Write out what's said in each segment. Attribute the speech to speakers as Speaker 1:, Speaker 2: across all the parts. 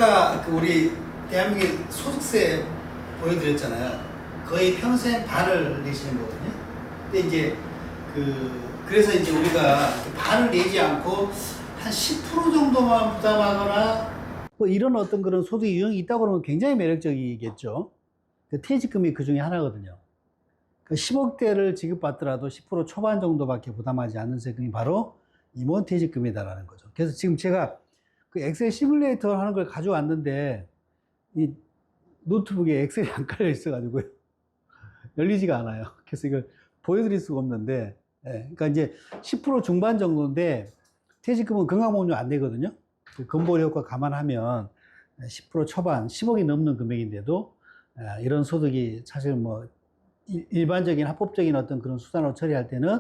Speaker 1: 아까 그 우리 대한민국의 소득세 보여드렸잖아요. 거의 평생 반을 내시는 거거든요. 근데 이제 그래서 이제 우리가 반을 내지 않고 한 10% 정도만 부담하거나 뭐 이런 어떤 그런 소득 유형이 있다고 그러면 굉장히 매력적이겠죠. 퇴직금이 그 중에 하나거든요. 10억대를 지급받더라도 10% 초반 정도밖에 부담하지 않는 세금이 바로 임원 퇴직금이다라는 거죠. 그래서 지금 제가 그 엑셀 시뮬레이터 하는 걸 가져왔는데 이 노트북에 엑셀이 안 깔려 있어가지고요. 열리지가 않아요. 그래서 이걸 보여드릴 수가 없는데, 예, 그러니까 이제 10% 중반 정도인데 퇴직금은 건강보험료 안 내거든요. 그 건보료 효과 감안하면 10% 초반, 10억이 넘는 금액인데도 이런 소득이 사실 뭐 일반적인 합법적인 어떤 그런 수단으로 처리할 때는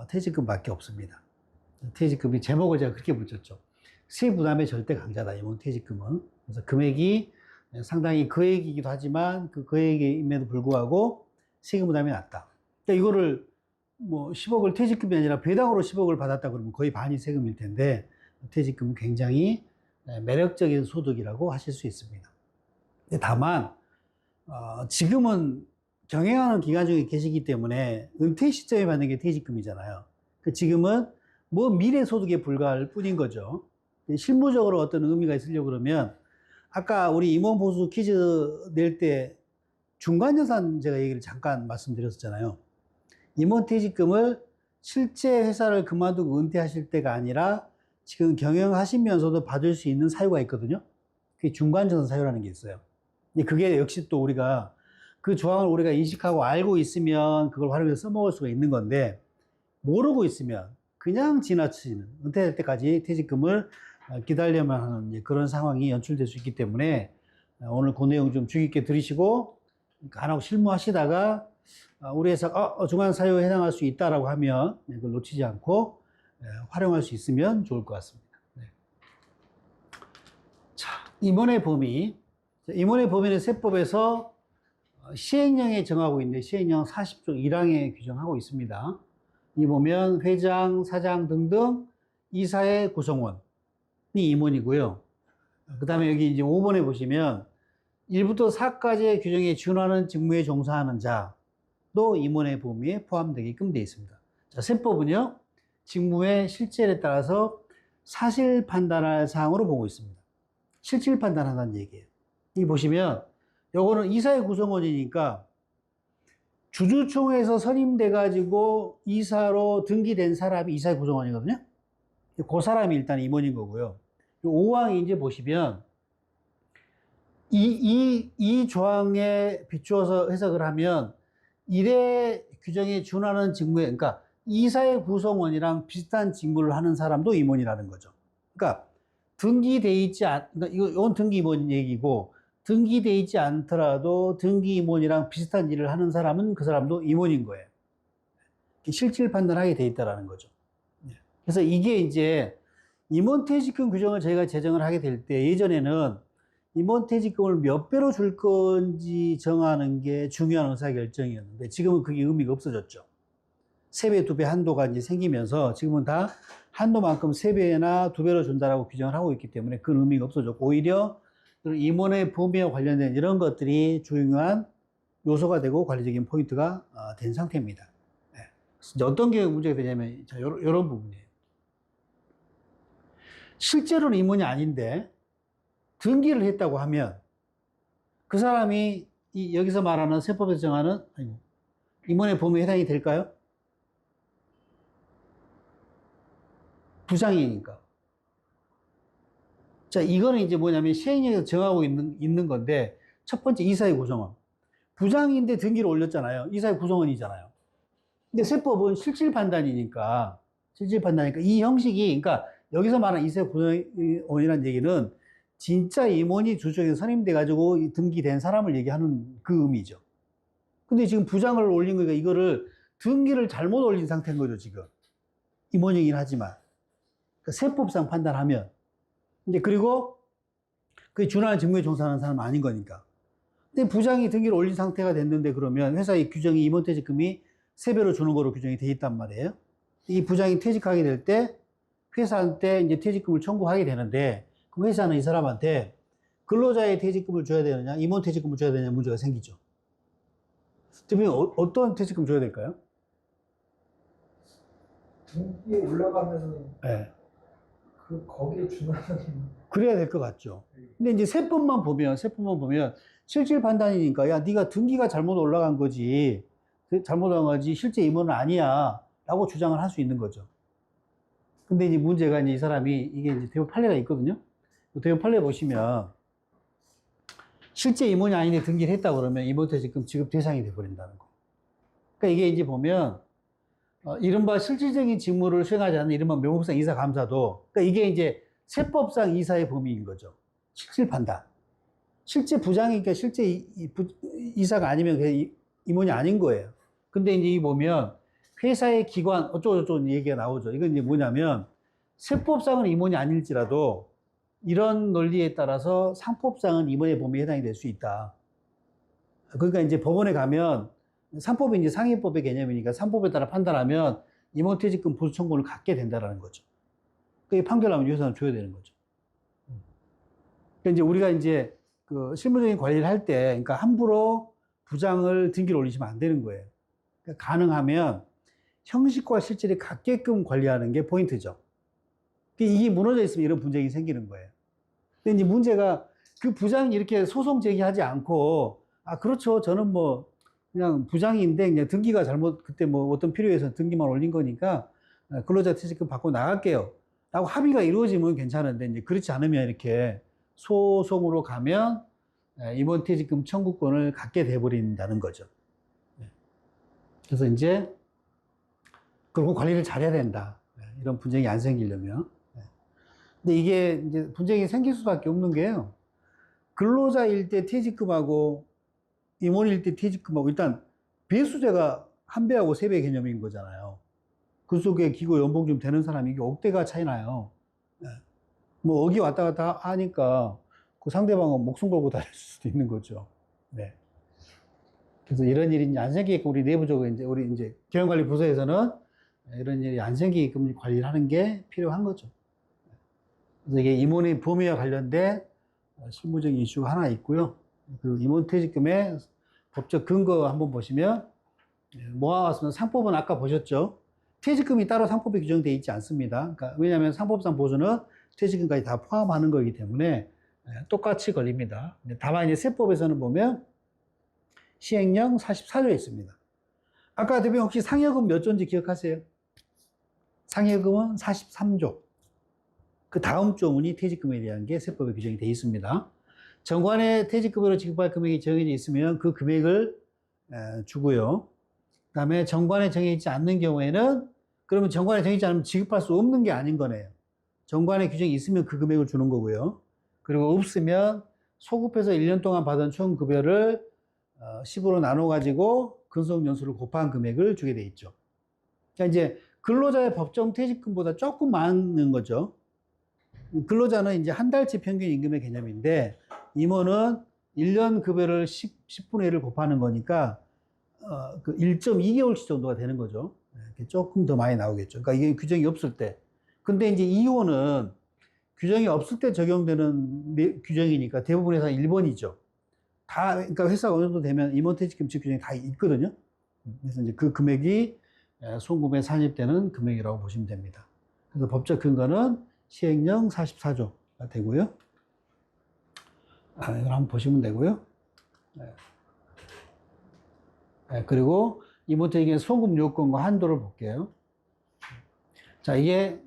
Speaker 1: 퇴직금밖에 없습니다. 퇴직금이 제목을 제가 그렇게 붙였죠. 세부담의 절대 강자다, 이번 퇴직금은. 그래서 금액이 상당히 거액이기도 하지만 그 거액임에도 불구하고 세금 부담이 낮다. 그러니까 이거를 뭐 10억을 퇴직금이 아니라 배당으로 10억을 받았다 그러면 거의 반이 세금일 텐데 퇴직금은 굉장히 매력적인 소득이라고 하실 수 있습니다. 다만 지금은 경영하는 기간 중에 계시기 때문에 은퇴 시점에 받는 게 퇴직금이잖아요. 지금은 뭐 미래 소득에 불과할 뿐인 거죠. 실무적으로 어떤 의미가 있으려고 그러면 아까 우리 임원보수 퀴즈 낼 때 중간여산 제가 얘기를 잠깐 말씀드렸었잖아요. 임원퇴직금을 실제 회사를 그만두고 은퇴하실 때가 아니라 지금 경영하시면서도 받을 수 있는 사유가 있거든요. 그게 중간여산 사유라는 게 있어요. 그게 역시 또 우리가 그 조항을 우리가 인식하고 알고 있으면 그걸 활용해서 써먹을 수가 있는 건데 모르고 있으면 그냥 지나치는 은퇴할 때까지 퇴직금을 기다려야만 하는 그런 상황이 연출될 수 있기 때문에 오늘 그 내용 좀 주의 깊게 들으시고 간혹 실무하시다가 우리 회사 중간 사유에 해당할 수 있다라고 하면 그걸 놓치지 않고 활용할 수 있으면 좋을 것 같습니다. 네. 자, 임원의 범위. 임원의 범위는 세법에서 시행령에 정하고 있는데 시행령 40조 1항에 규정하고 있습니다. 이 보면 회장, 사장 등등 이사의 구성원이 임원이고요. 그 다음에 여기 이제 5번에 보시면 1부터 4까지의 규정에 준하는 직무에 종사하는 자도 임원의 범위에 포함되게끔 되어 있습니다. 자, 세법은요, 직무의 실질에 따라서 사실 판단할 사항으로 보고 있습니다. 실질 판단한다는 얘기예요. 이 보시면, 요거는 이사의 구성원이니까 주주총회에서 선임돼가지고 이사로 등기된 사람이 이사의 구성원이거든요. 그 사람이 일단 임원인 거고요. 5항이 이제 보시면, 이 조항에 비추어서 해석을 하면, 일의 규정에 준하는 직무에, 그러니까 이사의 구성원이랑 비슷한 직무를 하는 사람도 임원이라는 거죠. 그러니까 등기돼 있지 그러니까 이건 등기 임원 얘기고, 등기돼 있지 않더라도 등기 임원이랑 비슷한 일을 하는 사람은 그 사람도 임원인 거예요. 실질 판단하게 돼 있다라는 거죠. 그래서 이게 이제 임원퇴직금 규정을 저희가 제정을 하게 될 때 예전에는 임원퇴직금을 몇 배로 줄 건지 정하는 게 중요한 의사결정이었는데 지금은 그게 의미가 없어졌죠. 3배, 2배 한도가 이제 생기면서 지금은 다 한도만큼 3배나 2배로 준다라고 규정을 하고 있기 때문에 그 의미가 없어졌고 오히려 임원의 범위와 관련된 이런 것들이 중요한 요소가 되고 관리적인 포인트가 된 상태입니다. 네. 어떤 게 문제가 되냐면 이런 부분이에요. 실제로는 임원이 아닌데 등기를 했다고 하면 그 사람이 여기서 말하는 세법에서 정하는 임원의 범위에 해당이 될까요? 부장이니까. 자, 이거는 이제 뭐냐면 시행령에서 정하고 있는 건데 첫 번째 이사의 구성원. 부장인데 등기를 올렸잖아요. 이사의 구성원이잖아요. 근데 세법은 실질 판단이니까 이 형식이 그러니까 여기서 말하는 이사의 구성원이라는 얘기는 진짜 임원이 주주총회에 선임돼가지고 등기된 사람을 얘기하는 그 의미죠. 근데 지금 부장을 올린 거니까 이거를 등기를 잘못 올린 상태인 거죠, 지금. 임원이긴 하지만. 그러니까 세법상 판단하면. 근데 그리고 그게 준하는 직무에 종사하는 사람은 아닌 거니까. 근데 부장이 등기를 올린 상태가 됐는데 그러면 회사의 규정이 임원퇴직금이 3배로 주는 거로 규정이 돼 있단 말이에요. 이 부장이 퇴직하게 될 때 회사한테 이제 퇴직금을 청구하게 되는데 그 회사는 이 사람한테 근로자의 퇴직금을 줘야 되느냐, 임원 퇴직금을 줘야 되느냐 문제가 생기죠. 대표님, 어떤 퇴직금 줘야 될까요?
Speaker 2: 등기에 올라가면은
Speaker 1: 네.
Speaker 2: 거기에 준하는
Speaker 1: 그래야 될 것 같죠. 근데 이제 세법만 보면 실질 판단이니까, 야, 네가 등기가 잘못 올라간 거지, 실제 임원은 아니야 라고 주장을 할 수 있는 거죠. 근데 이제 문제가 이제 이 사람이, 이게 이제 대법 판례가 있거든요. 대법 판례 보시면 실제 임원이 아닌데 등기를 했다 그러면 임원퇴직금 지급 대상이 돼버린다는 거. 그러니까 이게 이제 보면 이른바 실질적인 직무를 수행하지 않는 이른바 명목상 이사 감사도, 그러니까 이게 이제 세법상 이사의 범위인 거죠. 실질 판단. 실제 부장이니까 실제 이사가 아니면 그냥 임원이 아닌 거예요. 근데 이제 이 보면 회사의 기관 어쩌고저쩌고 얘기가 나오죠. 이건 이제 뭐냐면 세법상은 임원이 아닐지라도 이런 논리에 따라서 상법상은 임원의 범위에 해당이 될 수 있다. 그러니까 이제 법원에 가면 상법이 이제 상위법의 개념이니까 상법에 따라 판단하면 임원퇴직금 보수 청구를 갖게 된다라는 거죠. 그게 판결하면 유효사는 줘야 되는 거죠. 그러니까 이제 우리가 이제 그 실무적인 관리를 할 때, 그러니까 함부로 부장을 등기를 올리시면 안 되는 거예요. 그러니까 가능하면 형식과 실질이 같게끔 관리하는 게 포인트죠. 이게 무너져 있으면 이런 분쟁이 생기는 거예요. 근데 이제 문제가 그 부장이 이렇게 소송 제기하지 않고, 아, 그렇죠. 저는 뭐, 그냥 부장인데, 그냥 등기가 잘못, 그때 뭐 어떤 필요해서 등기만 올린 거니까, 근로자 퇴직금 받고 나갈게요. 라고 합의가 이루어지면 괜찮은데, 이제 그렇지 않으면 이렇게 소송으로 가면, 임원 퇴직금 청구권을 갖게 돼버린다는 거죠. 그래서 이제, 그리고 관리를 잘해야 된다. 이런 분쟁이 안 생기려면. 근데 이게 이제 분쟁이 생길 수밖에 없는 게요. 근로자일 때 퇴직금하고 임원일 때 퇴직금하고 일단 배수제가 한 배하고 세 배 개념인 거잖아요. 그 속에 기고 연봉 좀 되는 사람이 이게 억대가 차이 나요. 뭐 어기 왔다 갔다 하니까 그 상대방은 목숨 걸고 다닐 수도 있는 거죠. 네. 그래서 이런 일이 안 생기게끔 우리 내부적으로 우리 경영관리 부서에서는 이런 일이 안 생기게끔 관리를 하는 게 필요한 거죠. 그래서 이게 임원의 범위와 관련된 실무적인 이슈가 하나 있고요. 그 임원 퇴직금의 법적 근거 한번 보시면 모아왔습니다. 상법은 아까 보셨죠? 퇴직금이 따로 상법에 규정되어 있지 않습니다. 그러니까 왜냐하면 상법상 보수는 퇴직금까지 다 포함하는 거기 때문에 똑같이 걸립니다. 다만 이제 세법에서는 보면 시행령 44조에 있습니다. 아까 대표님 혹시 상여금 몇 조인지 기억하세요? 상여금은 43조. 그 다음 조문이 퇴직금에 대한 게 세법에 규정이 되어 있습니다. 정관의 퇴직금으로 지급할 금액이 정해져 있으면 그 금액을 주고요. 그 다음에 정관에 정해지지 않는 경우에는 그러면 정관에 정해지지 않으면 지급할 수 없는 게 아닌 거네요. 정관에 규정이 있으면 그 금액을 주는 거고요. 그리고 없으면 소급해서 1년 동안 받은 총 급여를 10으로 나눠가지고 근속연수를 곱한 금액을 주게 돼 있죠. 그러니까 이제 근로자의 법정 퇴직금보다 조금 많은 거죠. 근로자는 이제 한 달치 평균 임금의 개념인데 임원은 1년 급여를 10분의 1을 곱하는 거니까 그 1.2개월치 정도가 되는 거죠. 조금 더 많이 나오겠죠. 그러니까 이게 규정이 없을 때. 근데 이제 이혼은 규정이 없을 때 적용되는 규정이니까 대부분 회사 1번이죠. 그러니까 회사가 어느 정도 되면 임원퇴직금 지급 규정이 다 있거든요. 그래서 이제 그 금액이 송금에 산입되는 금액이라고 보시면 됩니다. 그래서 법적 근거는 시행령 44조가 되고요. 이걸 한번 보시면 되고요. 그리고 임원퇴직금의 송금 요건과 한도를 볼게요. 자, 이게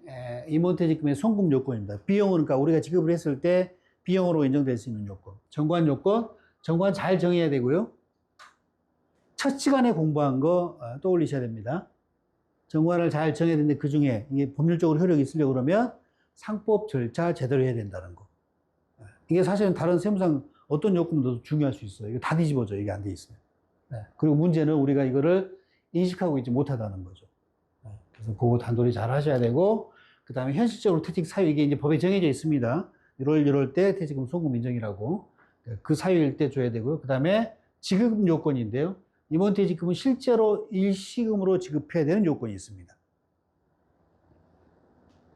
Speaker 1: 임원퇴직금의 송금 요건입니다. 비용은 그러니까 우리가 지급을 했을 때 비용으로 인정될 수 있는 요건. 정관 요건, 정관 잘 정해야 되고요. 첫 시간에 공부한 거 떠올리셔야 됩니다. 정관을 잘 정해야 되는데 그 중에 이게 법률적으로 효력이 있으려고 그러면 상법 절차 제대로 해야 된다는 거. 이게 사실은 다른 세무상 어떤 요건도 중요할 수 있어요. 이거 다 뒤집어져, 이게 안 돼 있어요. 그리고 문제는 우리가 이거를 인식하고 있지 못하다는 거죠. 그래서 그거 단돌이 잘 하셔야 되고, 그 다음에 현실적으로 퇴직 사유, 이게 이제 법에 정해져 있습니다. 이럴 때 퇴직금 송금 인정이라고. 그 사유일 때 줘야 되고요. 그 다음에 지급 요건인데요. 임원 퇴직금은 실제로 일시금으로 지급해야 되는 요건이 있습니다.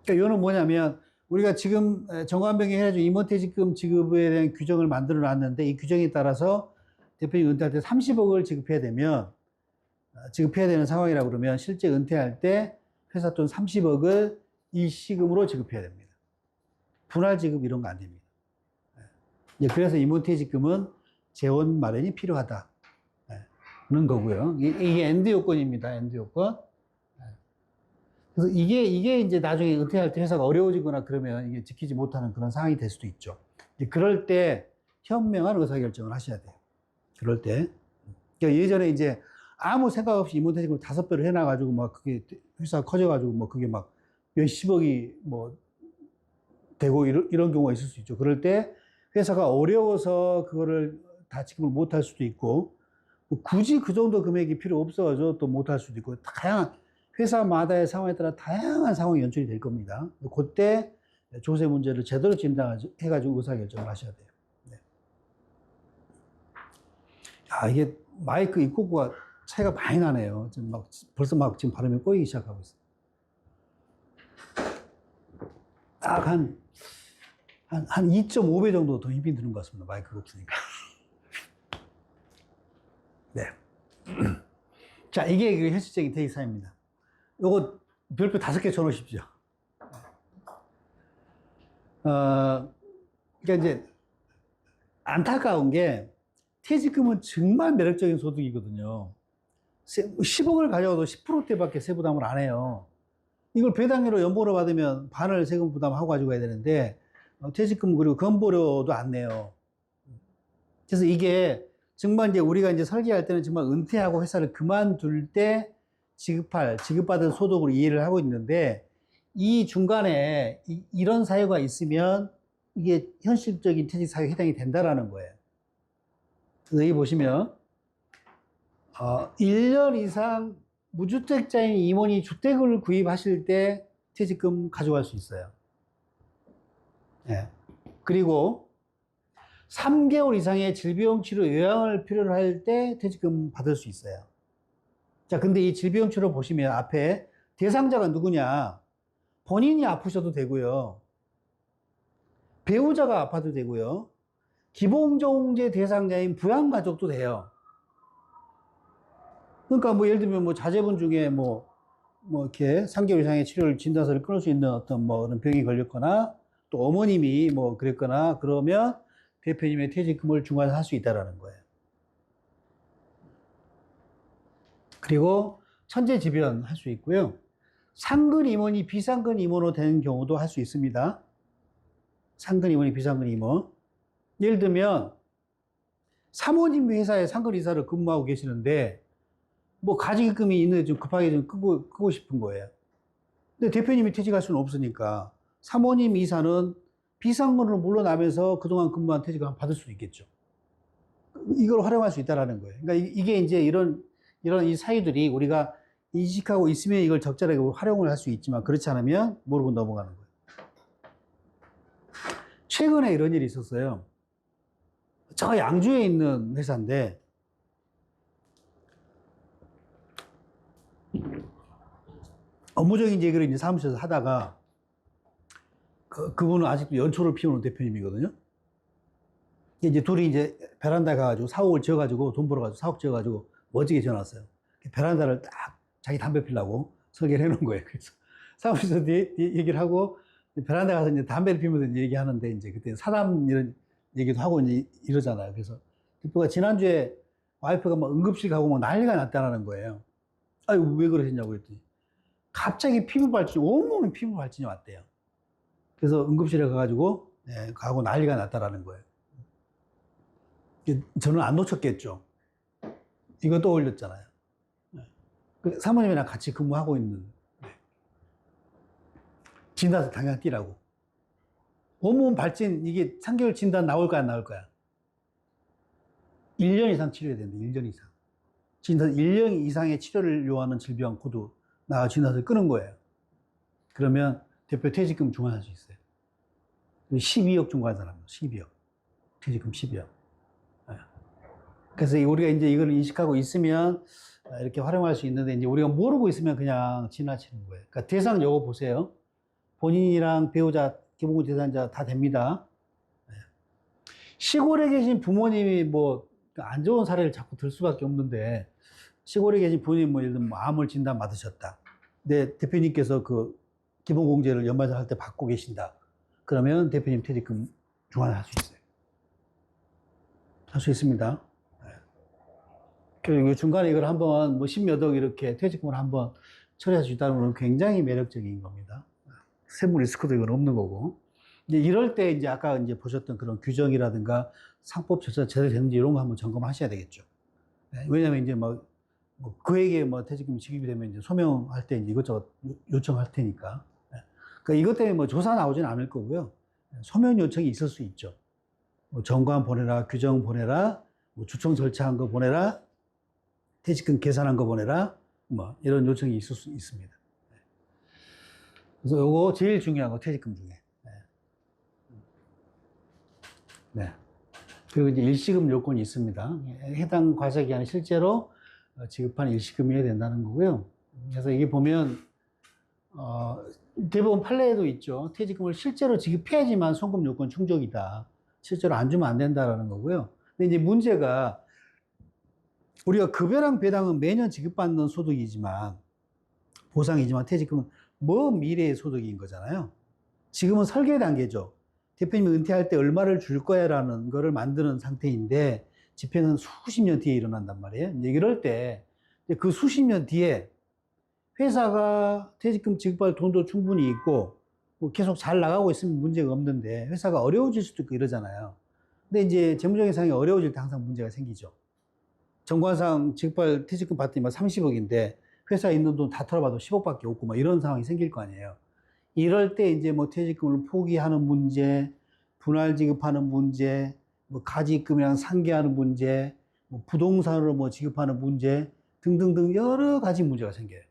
Speaker 1: 그러니까 이거는 뭐냐면 우리가 지금 정관병행 해가지고 임원퇴직금 지급에 대한 규정을 만들어 놨는데 이 규정에 따라서 대표님 은퇴할 때 30억을 지급해야 되면 지급해야 되는 상황이라고 그러면 실제 은퇴할 때 회사 돈 30억을 일시금으로 지급해야 됩니다. 분할 지급 이런 거 안 됩니다. 그래서 임원퇴직금은 재원 마련이 필요하다. 그런 거고요. 이게 엔드 요건입니다. 엔드 요건. 그래서 이게 이제 나중에 은퇴할 때 회사가 어려워지거나 그러면 이게 지키지 못하는 그런 상황이 될 수도 있죠. 그럴 때 현명한 의사결정을 하셔야 돼요. 그럴 때. 그러니까 예전에 이제 아무 생각 없이 임원퇴직금을 5배로 해놔가지고 막 그게 회사가 커져가지고 뭐 그게 막 몇십억이 뭐 되고 이런 경우가 있을 수 있죠. 그럴 때 회사가 어려워서 그거를 다 지급을 못할 수도 있고 굳이 그 정도 금액이 필요 없어서 또 못할 수도 있고 다양한 회사마다의 상황에 따라 다양한 상황이 연출이 될 겁니다. 그때 조세 문제를 제대로 진단해가지고 의사결정을 하셔야 돼요. 네. 이게 마이크 입구가 차이가 많이 나네요. 지금 벌써 지금 발음이 꼬이기 시작하고 있어요. 딱 한 2.5배 정도 더 힘이 드는 것 같습니다. 마이크가 없으니까. 네. 자, 이게 현실적인 퇴직사유입니다. 요거 별표 5개 쳐놓으십시오. 그러니까 이제 안타까운 게 퇴직금은 정말 매력적인 소득이거든요. 10억을 가져와도 10%대밖에 세부담을 안 해요. 이걸 배당료로 연보로 받으면 반을 세금 부담하고 가지고 가야 되는데 퇴직금 그리고 건보료도 안 내요. 그래서 이게 정말 이제 우리가 이제 설계할 때는 정말 은퇴하고 회사를 그만둘 때 지급받은 소득으로 이해를 하고 있는데 이 중간에 이런 사유가 있으면 이게 현실적인 퇴직 사유에 해당이 된다라는 거예요. 그래서 여기 보시면 1년 이상 무주택자인 임원이 주택을 구입하실 때 퇴직금 가져갈 수 있어요. 네. 그리고 3개월 이상의 질병 치료 요양을 필요로 할 때 퇴직금 받을 수 있어요. 자, 근데 이 질병 치료 보시면 앞에 대상자가 누구냐? 본인이 아프셔도 되고요. 배우자가 아파도 되고요. 기본종제 대상자인 부양가족도 돼요. 그러니까 뭐 예를 들면 뭐 자제분 중에 뭐 이렇게 3개월 이상의 치료를 진단서를 끊을 수 있는 어떤 뭐 그런 병이 걸렸거나 또 어머님이 뭐 그랬거나 그러면 대표님의 퇴직금을 중과할 수 있다라는 거예요. 그리고 천재지변 할 수 있고요. 상근 임원이 비상근 임원으로 되는 경우도 할 수 있습니다. 상근 임원이 비상근 임원. 예를 들면 사모님 회사에 상근 이사를 근무하고 계시는데 뭐 가지기금이 있는데 좀 급하게 좀 끄고 싶은 거예요. 근데 대표님이 퇴직할 수는 없으니까 사모님 이사는 비상근으로 물러나면서 그동안 근무한 퇴직을 받을 수 있겠죠. 이걸 활용할 수 있다라는 거예요. 그러니까 이게 이제 이런 이 사유들이 우리가 인식하고 있으면 이걸 적절하게 활용을 할 수 있지만 그렇지 않으면 모르고 넘어가는 거예요. 최근에 이런 일이 있었어요. 저 양주에 있는 회사인데 업무적인 얘기를 이제 사무실에서 하다가 그분은 아직도 연초를 피우는 대표님이거든요. 이제 둘이 이제 베란다에 가가지고 사옥을 지어가지고 돈 벌어가지고 사옥 지어가지고 멋지게 지어놨어요. 베란다를 딱 자기 담배 피려고 설계를 해놓은 거예요. 그래서 사무실에서 얘기를 하고 베란다 가서 이제 담배를 피우면서 이제 얘기하는데 이제 그때 사담 이런 얘기도 하고 이제 이러잖아요. 그래서 대표가 지난주에 와이프가 막 응급실 가고 막 난리가 났다는 거예요. 아유, 왜 그러셨냐고 했더니 갑자기 피부 발진, 온몸에 피부 발진이 왔대요. 그래서 응급실에 가가지고 가고 난리가 났다라는 거예요. 저는 안 놓쳤겠죠. 이거 떠올렸잖아요. 사모님이랑 같이 근무하고 있는 진단서 당장 뛰라고. 온몸 발진 이게 3개월 진단 나올 거야 안 나올 거야? 1년 이상 치료해야 된다. 1년 이상. 진단 1년 이상의 치료를 요하는 질병 코드 나와 진단서를 끄는 거예요. 그러면 대표 퇴직금 중과할 수 있어요. 12억 중과한 사람은 12억. 퇴직금 12억. 그래서 우리가 이제 이걸 인식하고 있으면 이렇게 활용할 수 있는데 이제 우리가 모르고 있으면 그냥 지나치는 거예요. 그러니까 대상 요거 보세요. 본인이랑 배우자 기본공제 대상자 다 됩니다. 네. 시골에 계신 부모님이 뭐 안 좋은 사례를 자꾸 들 수밖에 없는데, 시골에 계신 부모님 뭐 예를 들면 뭐 암을 진단 받으셨다. 근데 대표님께서 그 기본공제를 연말정 할 때 받고 계신다. 그러면 대표님 퇴직금 중환할 수 있어요. 할 수 있습니다. 네. 그리고 중간에 이걸 한번 뭐 10몇 억 이렇게 퇴직금을 한번 처리할 수 있다는 건 굉장히 매력적인 겁니다. 세무 리스크도 이건 없는 거고. 이제 이럴 때 이제 아까 이제 보셨던 그런 규정이라든가 상법 절차 제대로 되는지 이런 거 한번 점검하셔야 되겠죠. 네. 왜냐면 이제 뭐 그에게 뭐 퇴직금이 지급이 되면 이제 소명할 때 이제 이것저것 요청할 테니까. 네. 그러니까 이것 때문에 뭐 조사 나오진 않을 거고요. 소명 요청이 있을 수 있죠. 뭐 정관 보내라, 규정 보내라, 뭐 주청 절차한 거 보내라, 퇴직금 계산한 거 보내라, 뭐 이런 요청이 있을 수 있습니다. 그래서 요거 제일 중요한 거 퇴직금 중에. 네. 그리고 이제 일시금 요건이 있습니다. 해당 과세기간에 실제로 지급한 일시금이어야 된다는 거고요. 그래서 이게 보면 대부분 판례에도 있죠. 퇴직금을 실제로 지급해야지만 송금 요건 충족이다. 실제로 안 주면 안 된다라는 거고요. 근데 이제 문제가 우리가 급여랑 배당은 매년 지급받는 소득이지만 보상이지만 퇴직금은 먼 미래의 소득인 거잖아요. 지금은 설계 단계죠. 대표님이 은퇴할 때 얼마를 줄 거야 라는 거를 만드는 상태인데 집행은 수십 년 뒤에 일어난단 말이에요. 이제 이럴 때 그 수십 년 뒤에 회사가 퇴직금 지급할 돈도 충분히 있고 뭐 계속 잘 나가고 있으면 문제가 없는데 회사가 어려워질 수도 있고 이러잖아요. 근데 이제 재무적인 상황이 어려워질 때 항상 문제가 생기죠. 정관상 지급할 퇴직금 받더니 막 30억인데 회사에 있는 돈 다 털어봐도 10억밖에 없고 막 이런 상황이 생길 거 아니에요. 이럴 때 이제 뭐 퇴직금을 포기하는 문제, 분할 지급하는 문제, 뭐 가지입금이랑 상계하는 문제, 뭐 부동산으로 뭐 지급하는 문제 등등등 여러 가지 문제가 생겨요.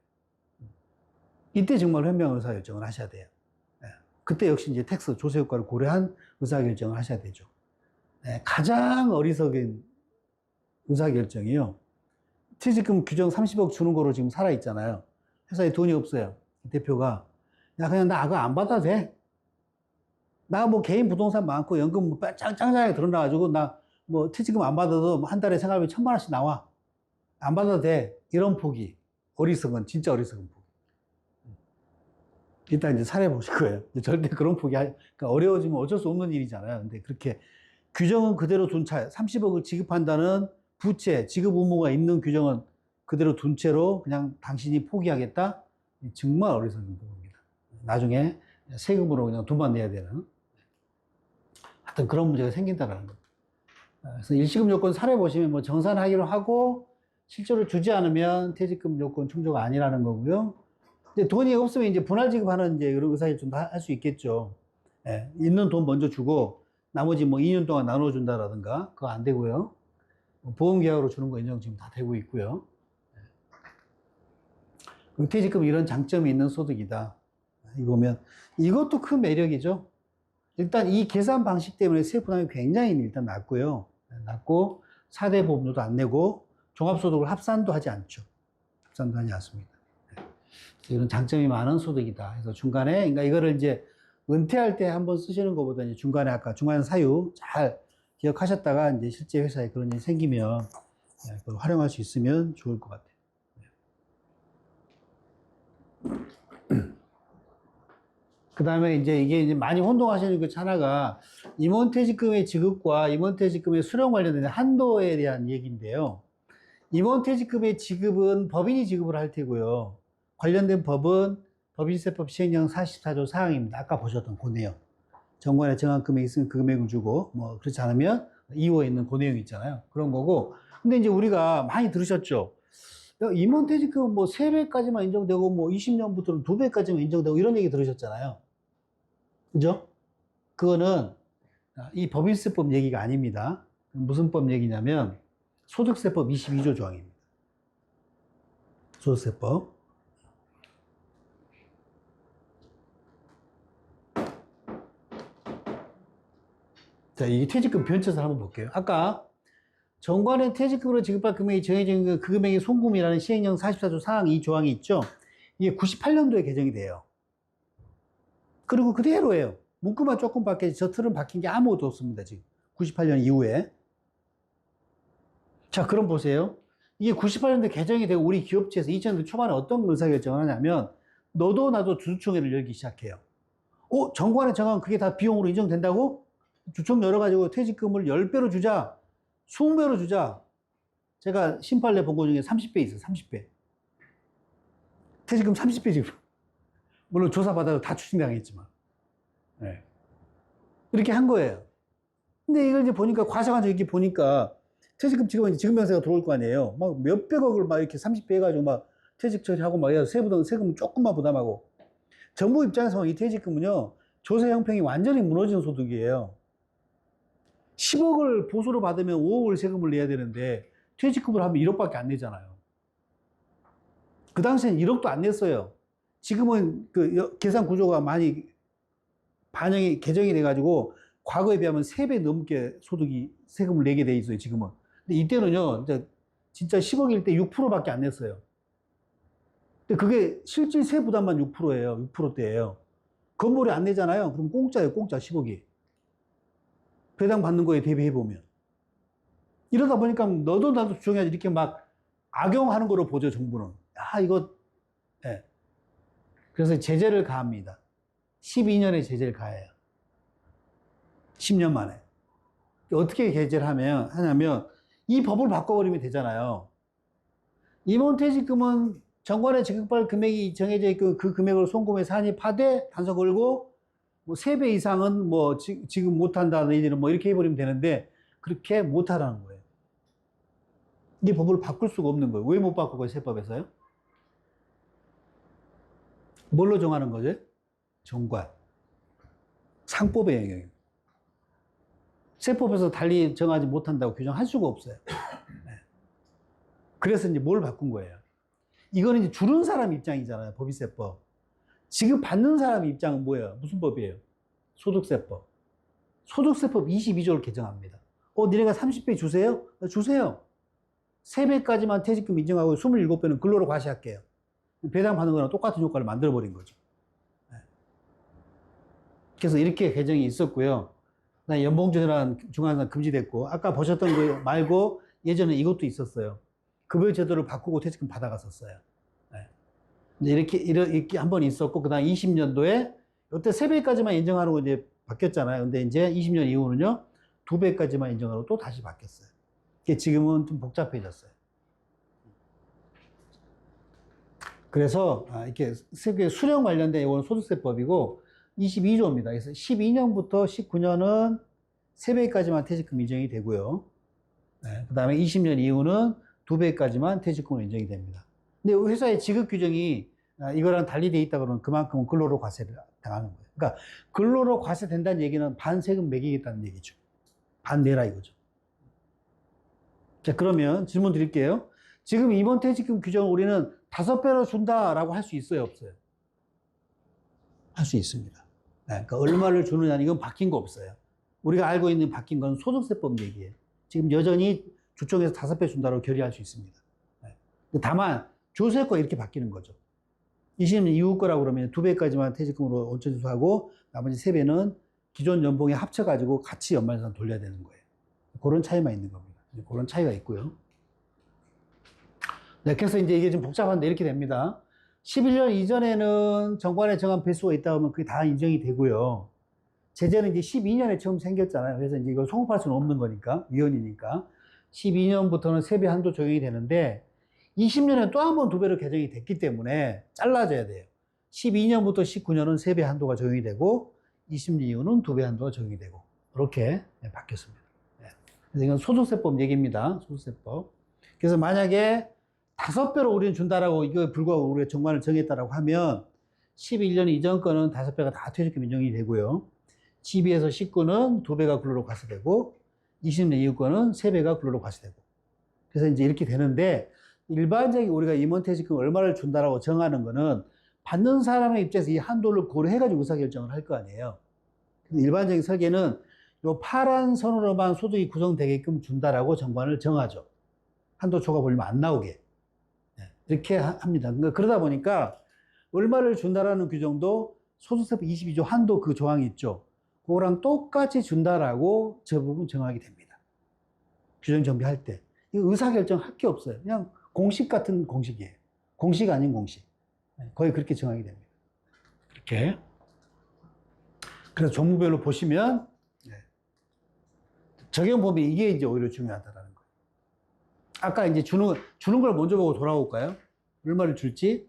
Speaker 1: 이때 정말 현명한 의사결정을 하셔야 돼요. 네. 그때 역시 이제 텍스 조세 효과를 고려한 의사결정을 하셔야 되죠. 네. 가장 어리석은 의사결정이요. 퇴직금 규정 30억 주는 거로 지금 살아있잖아요. 회사에 돈이 없어요. 대표가 야 그냥 나 그거 안 받아도 돼. 나 뭐 개인 부동산 많고 연금 뭐 짱짱하게 들어놔가지고 나 뭐 퇴직금 안 받아도 한 달에 생활비 1,000만 원씩 나와. 안 받아도 돼. 이런 포기. 어리석은, 진짜 어리석은 포기. 일단 이제 사례 보실 거예요. 절대 그런 포기, 그러니까 어려워지면 어쩔 수 없는 일이잖아요. 근데 그렇게 규정은 그대로 둔 채, 30억을 지급한다는 부채, 지급 의무가 있는 규정은 그대로 둔 채로 그냥 당신이 포기하겠다? 정말 어리석은 부분입니다. 나중에 세금으로 그냥 돈만 내야 되는. 하여튼 그런 문제가 생긴다는 겁니다. 그래서 일시금 요건 사례 보시면 뭐 정산하기로 하고 실제로 주지 않으면 퇴직금 요건 충족이 아니라는 거고요. 근데 돈이 없으면 이제 분할 지급하는 이제 이런 의사결정도 할 수 있겠죠. 예, 있는 돈 먼저 주고 나머지 뭐 2년 동안 나눠준다라든가 그거 안 되고요. 보험계약으로 주는 거 인정 지금 다 되고 있고요. 그리고 퇴직금 이런 장점이 있는 소득이다. 이거 보면 이것도 큰 매력이죠. 일단 이 계산 방식 때문에 세부 부담이 굉장히 일단 낮고요. 낮고 4대 보험료도 안 내고 종합소득을 합산도 하지 않죠. 합산도 하지 않습니다. 이런 장점이 많은 소득이다. 그래서 중간에, 그러니까 이거를 이제 은퇴할 때 한번 쓰시는 것보다 이제 중간에 아까 중간 사유 잘 기억하셨다가 이제 실제 회사에 그런 일이 생기면 그걸 활용할 수 있으면 좋을 것 같아요. 그 다음에 이제 이게 이제 많이 혼동하시는 그 하나가 임원퇴직금의 지급과 임원퇴직금의 수령 관련된 한도에 대한 얘기인데요. 임원퇴직금의 지급은 법인이 지급을 할 테고요. 관련된 법은 법인세법 시행령 44조 4항입니다. 아까 보셨던 그 내용. 정관에 정한 금액이 있으면 그 금액을 주고, 뭐, 그렇지 않으면 2호에 있는 그 내용 있잖아요. 그런 거고. 근데 이제 우리가 많이 들으셨죠? 임원퇴직금은 뭐 3배까지만 인정되고, 뭐 20년부터는 2배까지만 인정되고, 이런 얘기 들으셨잖아요. 그죠? 그거는 이 법인세법 얘기가 아닙니다. 무슨 법 얘기냐면, 소득세법 22조 조항입니다. 소득세법. 자, 이 퇴직금 변체설 한번 볼게요. 아까 정관의 퇴직금으로 지급할 금액이 정해진 그 금액이 송금이라는 시행령 44조 4항 이 조항이 있죠. 이게 98년도에 개정이 돼요. 그리고 그대로예요. 문구만 조금 바뀌지 저 틀은 바뀐 게 아무것도 없습니다. 지금 98년 이후에. 자, 그럼 보세요. 이게 98년도 개정이 되고 우리 기업체에서 2000년대 초반에 어떤 의사결정을 하냐면 너도 나도 주주총회를 열기 시작해요. 정관에 정하면 그게 다 비용으로 인정된다고? 주총 열어가지고 퇴직금을 10배로 주자, 20배로 주자. 제가 심판례 본 거 중에 30배 있어요. 30배. 퇴직금 30배 지금. 물론 조사받아도 다 추징당했지만. 네. 이렇게 한 거예요. 근데 이걸 이제 보니까 과세관청 이렇게 보니까 퇴직금 지금 이제 지급명세가 들어올 거 아니에요. 막 몇백억을 막 이렇게 30배 해가지고 막 퇴직 처리하고 막 세금 조금만 부담하고. 정부 입장에서 이 퇴직금은요, 조세 형평이 완전히 무너진 소득이에요. 10억을 보수로 받으면 5억을 세금을 내야 되는데 퇴직금을 하면 1억밖에 안 내잖아요. 그 당시엔 1억도 안 냈어요. 지금은 그 계산 구조가 많이 개정이 돼가지고 과거에 비하면 3배 넘게 소득이 세금을 내게 돼 있어요, 지금은. 근데 이때는요, 진짜 10억일 때 6%밖에 안 냈어요. 근데 그게 실질 세 부담만 6%예요. 6%대예요. 건물에 안 내잖아요. 그럼 공짜예요, 공짜 10억이. 배당 받는 거에 대비해보면. 이러다 보니까 너도 나도 주종해야지 이렇게 막 악용하는 거로 보죠, 정부는. 이거, 예. 그래서 제재를 가합니다. 12년의 제재를 가해요. 10년 만에. 어떻게 제재를 하냐면, 이 법을 바꿔버리면 되잖아요. 임원퇴직금은 정관에 지급할 금액이 정해져 있고 그 금액을 송금해서 한입하되 단서 걸고 뭐 3배 이상은 뭐 지금 못한다 너희들은 뭐 이렇게 해버리면 되는데 그렇게 못하라는 거예요. 이 법을 바꿀 수가 없는 거예요. 왜 못 바꾸고 세법에서요? 뭘로 정하는 거죠? 정관. 상법의 영역입니다. 세법에서 달리 정하지 못한다고 규정할 수가 없어요. 네. 그래서 이제 뭘 바꾼 거예요? 이거는 이제 주는 사람 입장이잖아요. 법인세법. 지급 받는 사람 입장은 뭐예요? 무슨 법이에요? 소득세법. 소득세법 22조를 개정합니다. 니네가 30배 주세요? 주세요. 3배까지만 퇴직금 인정하고 27배는 근로로 과세할게요. 배당 받는 거랑 똑같은 효과를 만들어버린 거죠. 네. 그래서 이렇게 개정이 있었고요. 연봉조회란 중간에 금지됐고, 아까 보셨던 거 말고 예전에 이것도 있었어요. 급여 제도를 바꾸고 퇴직금 받아갔었어요. 네. 이렇게 한 번 있었고, 그 다음 20년도에, 이때 3배까지만 인정하는 거 이제 바뀌었잖아요. 근데 이제 20년 이후는요, 2배까지만 인정하고 또 다시 바뀌었어요. 지금은 좀 복잡해졌어요. 그래서, 이렇게 수령 관련된 이건 소득세법이고, 22조입니다. 그래서 12년부터 19년은 3배까지만 퇴직금 인정이 되고요. 네. 그 다음에 20년 이후는 2배까지만 퇴직금으로 인정이 됩니다. 근데 회사의 지급 규정이 이거랑 달리 돼 있다 그러면 그만큼 근로로 과세를 당하는 거예요. 그러니까 근로로 과세된다는 얘기는 반 세금 매기겠다는 얘기죠. 반 내라 이거죠. 자, 그러면 질문 드릴게요. 지금 이번 퇴직금 규정을 우리는 5배로 준다라고 할 수 있어요, 없어요? 할 수 있습니다. 네, 그러니까 얼마를 주느냐는 이건 바뀐 거 없어요. 우리가 알고 있는 바뀐 건 소득세법 얘기예요. 지금 여전히 주총에서 5배 준다고 결의할 수 있습니다. 네. 다만 조세가 이렇게 바뀌는 거죠. 20년 이후 거라고 그러면 2배까지만 퇴직금으로 원천징수하고 나머지 3배는 기존 연봉에 합쳐가지고 같이 연말예산 돌려야 되는 거예요. 그런 차이만 있는 겁니다. 그런 차이가 있고요. 네, 그래서 이제 이게 좀 복잡한데 이렇게 됩니다. 11년 이전에는 정관에 정한 배수가 있다 하면 그게 다 인정이 되고요. 제재는 이제 12년에 처음 생겼잖아요. 그래서 이제 이걸 송업할 수는 없는 거니까, 위헌이니까. 12년부터는 3배 한도 적용이 되는데, 20년에 또 한 번 2배로 개정이 됐기 때문에 잘라져야 돼요. 12년부터 19년은 3배 한도가 적용이 되고, 20년 이후는 2배 한도가 적용이 되고, 이렇게 바뀌었습니다. 그래서 이건 소득세법 얘기입니다. 소득세법. 그래서 만약에 5배로 우리는 준다라고 이거에 불구하고 우리가 정관을 정했다라고 하면 11년 이전 거는 5배가 다 퇴직금 인정이 되고요. 12에서 19는 2배가 근로로 과세되고 20년 이후 거는 3배가 근로로 과세되고. 그래서 이제 이렇게 되는데 일반적인 우리가 임원퇴직금 얼마를 준다라고 정하는 거는 받는 사람의 입장에서 이 한도를 고려해가지고 의사결정을 할 거 아니에요. 일반적인 설계는 요 파란 선으로만 소득이 구성되게끔 준다라고 정관을 정하죠. 한도 초과 벌면 안 나오게. 이렇게 합니다. 그러다 보니까 얼마를 준다라는 규정도 소득세법 22조 한도 그 조항이 있죠. 그거랑 똑같이 준다라고 저 부분 정하게 됩니다. 규정 정비할 때. 이거 의사결정 할 게 없어요. 그냥 공식 같은 공식이에요. 공식 아닌 공식. 거의 그렇게 정하게 됩니다. 이렇게. 그래서 종목별로 보시면, 적용 범위 이게 이제 오히려 중요하다라는 거예요. 아까 이제 주는 걸 먼저 보고 돌아올까요? 얼마를 줄지?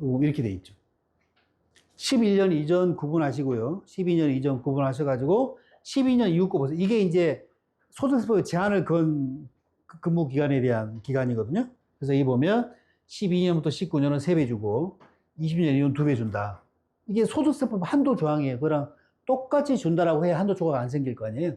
Speaker 1: 이렇게 돼 있죠. 11년 이전 구분하시고요. 12년 이전 구분하셔가지고 12년 이후 거 보세요. 이게 이제 소득세법의 제한을 건 근무 기간에 대한 기간이거든요. 그래서 이 보면 12년부터 19년은 3배 주고 20년 이후는 2배 준다. 이게 소득세법 한도 조항이에요. 그거랑 똑같이 준다라고 해야 한도 조각 안 생길 거 아니에요.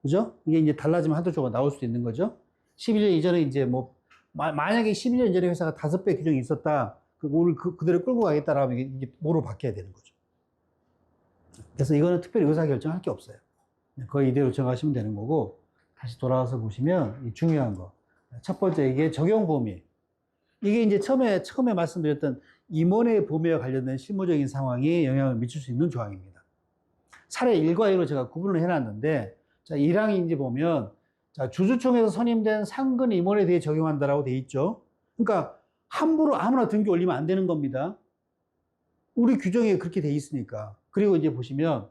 Speaker 1: 그죠? 이게 이제 달라지면 한도 조각 나올 수도 있는 거죠. 11년 이전에 이제 뭐 만약에 11년 전에 회사가 5배 규정이 있었다. 그거를 그대로 끌고 가겠다라면 이게 뭐로 바뀌어야 되는 거죠. 그래서 이거는 특별히 의사결정할 게 없어요. 거의 이대로 정하시면 되는 거고, 다시 돌아와서 보시면 중요한 거. 첫 번째, 이게 적용 범위. 이게 이제 처음에 말씀드렸던 임원의 범위와 관련된 실무적인 상황에 영향을 미칠 수 있는 조항입니다. 사례 1과 2로 제가 구분을 해놨는데, 자, 1항이 이제 보면, 자, 주주총회에서 선임된 상근 임원에 대해 적용한다라고 돼 있죠. 그러니까, 함부로 아무나 등기 올리면 안 되는 겁니다. 우리 규정에 그렇게 돼 있으니까. 그리고 이제 보시면,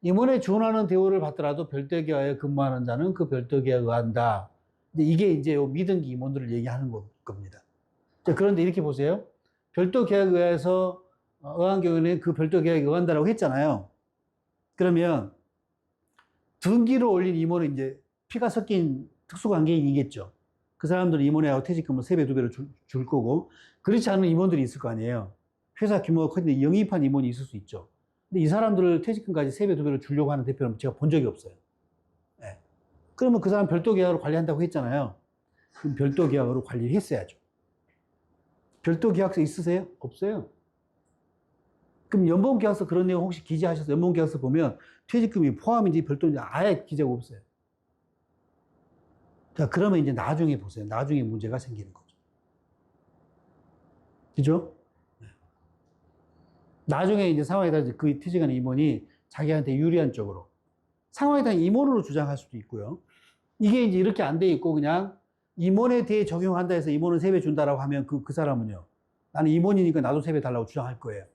Speaker 1: 임원에 준하는 대우를 받더라도 별도계약에 근무하는 자는 그 별도계약에 의한다. 근데 이게 이제 미등기 임원들을 얘기하는 겁니다. 자, 그런데 이렇게 보세요. 별도계약에 의해서 의한 경우에는 그 별도계약에 의한다라고 했잖아요. 그러면 등기로 올린 임원은 이제 피가 섞인 특수관계인이겠죠. 그 사람들은 임원회하고 퇴직금을 3배, 2배로 줄 거고, 그렇지 않은 임원들이 있을 거 아니에요. 회사 규모가 커진데 영입한 임원이 있을 수 있죠. 근데 이 사람들을 퇴직금까지 3배, 2배로 주려고 하는 대표는 제가 본 적이 없어요. 네. 그러면 그 사람 별도 계약으로 관리한다고 했잖아요. 그럼 별도 계약으로 관리를 했어야죠. 별도 계약서 있으세요? 없어요. 그럼 연봉계약서 그런 내용 혹시 기재하셔서 연봉계약서 보면 퇴직금이 포함인지 별도인지 아예 기재가 없어요. 자, 그러면 이제 나중에 보세요. 나중에 문제가 생기는 거죠. 그죠? 네. 나중에 이제 상황에 따라 그 퇴직하는 임원이 자기한테 유리한 쪽으로 상황에 따라 임원으로 주장할 수도 있고요. 이게 이제 이렇게 안 돼 있고 그냥 임원에 대해 적용한다 해서 임원은 3배 준다라고 하면 그 사람은요. 나는 임원이니까 나도 3배 달라고 주장할 거예요.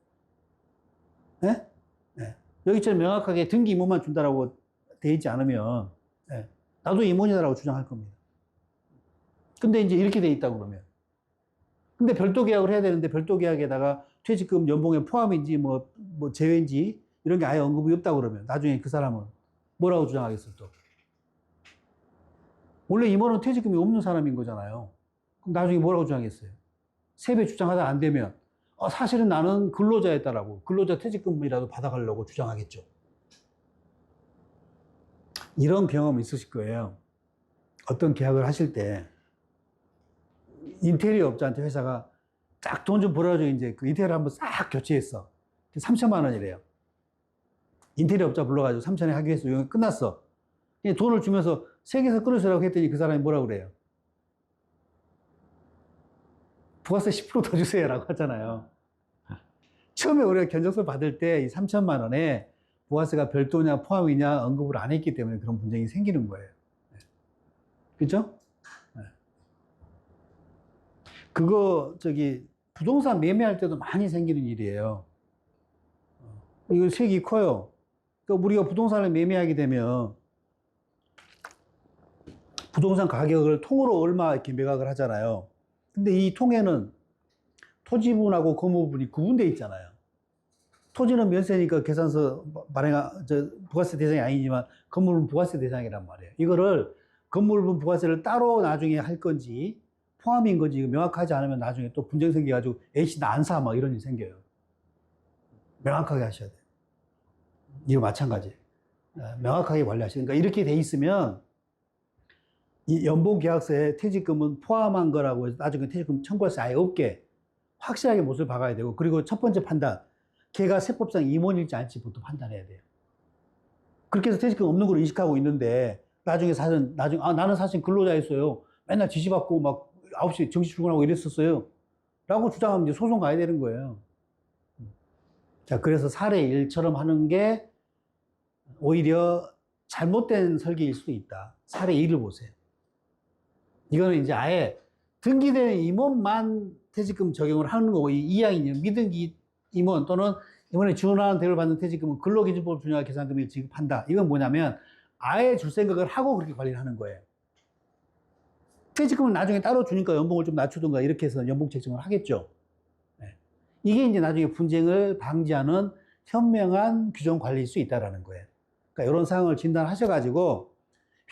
Speaker 1: 네? 네. 여기처럼 명확하게 등기 임원만 준다라고 돼 있지 않으면 네. 나도 임원이다라고 주장할 겁니다. 근데 이제 이렇게 돼 있다고 그러면. 근데 별도 계약을 해야 되는데 별도 계약에다가 퇴직금 연봉에 포함인지 뭐 제외인지 이런 게 아예 언급이 없다고 그러면 나중에 그 사람은 뭐라고 주장하겠어요 또. 원래 임원은 퇴직금이 없는 사람인 거잖아요. 그럼 나중에 뭐라고 주장하겠어요? 3배 주장하다 안 되면 사실은 나는 근로자였다라고 근로자 퇴직금이라도 받아가려고 주장하겠죠. 이런 경험이 있으실 거예요. 어떤 계약을 하실 때 인테리어 업자한테 회사가 쫙 돈 좀 벌어줘 이제 그 인테리어 한번 싹 교체했어. 3천만 원이래요. 인테리어 업자 불러가지고 3천에 하기 위해서 여기 끝났어. 돈을 주면서 세계에서 끊으시라고 했더니 그 사람이 뭐라고 그래요? 부가세 10% 더 주세요라고 하잖아요. 처음에 우리가 견적서 받을 때 이 3천만 원에 부가세가 별도냐 포함이냐 언급을 안 했기 때문에 그런 분쟁이 생기는 거예요. 그죠? 그거 부동산 매매할 때도 많이 생기는 일이에요. 이거 색이 커요. 그러니까 우리가 부동산을 매매하게 되면 부동산 가격을 통으로 얼마 이렇게 매각을 하잖아요. 근데 이 통에는 토지분하고 건물분이 구분되어 있잖아요. 토지는 면세니까 계산서 부가세 대상이 아니지만 건물은 부가세 대상이란 말이에요. 이거를 건물분 부가세를 따로 나중에 할 건지 포함인 건지 명확하지 않으면 나중에 또 분쟁 생겨가지고 A씨 나 안 사 막 이런 일이 생겨요. 명확하게 하셔야 돼요. 이거 마찬가지. 명확하게 관리하시니까 그러니까 이렇게 돼 있으면 이 연봉계약서에 퇴직금은 포함한 거라고 해서 나중에 퇴직금 청구할 수 아예 없게 확실하게 못을 박아야 되고 그리고 첫 번째 판단 걔가 세법상 임원일지 아닐지부터 판단해야 돼요. 그렇게 해서 퇴직금 없는 걸로 인식하고 있는데 나중에 나는 사실 근로자였어요. 맨날 지시받고 막 9시에 정시 출근하고 이랬었어요. 라고 주장하면 이제 소송 가야 되는 거예요. 자, 그래서 사례 1처럼 하는 게 오히려 잘못된 설계일 수도 있다. 사례 2를 보세요. 이거는 이제 아예 등기된 임원만 퇴직금 적용을 하는 거고, 이 이항이 미등기 임원 또는 임원에 지원하는 대우를 받는 퇴직금은 근로기준법 준용한 계산금을 지급한다. 이건 뭐냐면 아예 줄 생각을 하고 그렇게 관리를 하는 거예요. 퇴직금을 나중에 따로 주니까 연봉을 좀 낮추든가 이렇게 해서 연봉 책정을 하겠죠. 네. 이게 이제 나중에 분쟁을 방지하는 현명한 규정 관리일 수 있다라는 거예요. 그러니까 이런 상황을 진단하셔가지고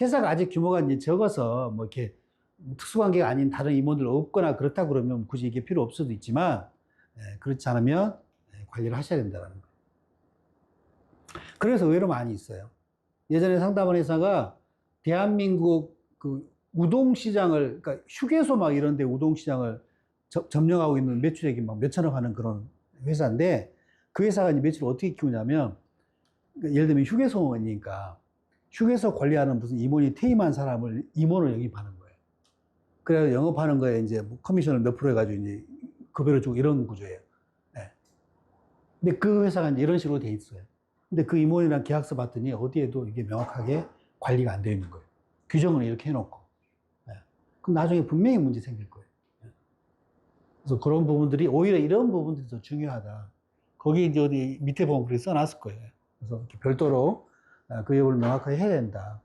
Speaker 1: 회사가 아직 규모가 이제 적어서 뭐 이렇게 특수관계가 아닌 다른 임원들 없거나 그렇다 그러면 굳이 이게 필요 없을 수도 있지만, 그렇지 않으면 관리를 하셔야 된다는 거예요. 그래서 의외로 많이 있어요. 예전에 상담원 회사가 대한민국 그 우동시장을, 그러니까 휴게소 막 이런 데 우동시장을 점령하고 있는 매출액이 막 몇천억 하는 그런 회사인데, 그 회사가 이제 매출을 어떻게 키우냐면, 그러니까 예를 들면 휴게소니까 휴게소 관리하는 무슨 임원이 퇴임한 사람을 임원을 영입하는 거예요. 그래서 영업하는 거에 이제 뭐 커미션을 몇 프로 해가지고 이제 급여를 주고 이런 구조예요. 네. 근데 그 회사가 이제 이런 식으로 돼 있어요. 근데 그 임원이랑 계약서 봤더니 어디에도 이게 명확하게 관리가 안 되어 있는 거예요. 규정을 이렇게 해놓고. 네. 그럼 나중에 분명히 문제 생길 거예요. 네. 그래서 그런 부분들이 오히려 이런 부분들이 더 중요하다. 거기 이제 어디 밑에 보면 그렇게 써놨을 거예요. 그래서 이렇게 별도로 그 여부를 명확하게 해야 된다.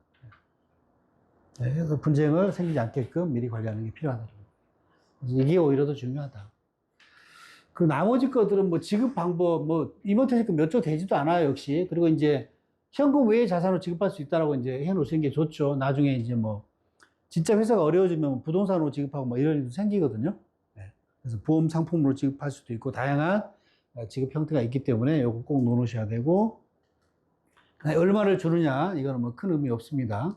Speaker 1: 네. 그래서 분쟁을 생기지 않게끔 미리 관리하는 게 필요하다. 그래서 이게 오히려 더 중요하다. 그 나머지 것들은 뭐 지급 방법, 뭐 임원퇴직금 몇 조 되지도 않아요, 역시. 그리고 이제 현금 외의 자산으로 지급할 수 있다라고 이제 해 놓으시는 게 좋죠. 나중에 이제 뭐 진짜 회사가 어려워지면 부동산으로 지급하고 뭐 이런 일도 생기거든요. 네. 그래서 보험 상품으로 지급할 수도 있고 다양한 지급 형태가 있기 때문에 이거 꼭 넣어놓으셔야 되고, 얼마를 주느냐 이거는 뭐 큰 의미 없습니다.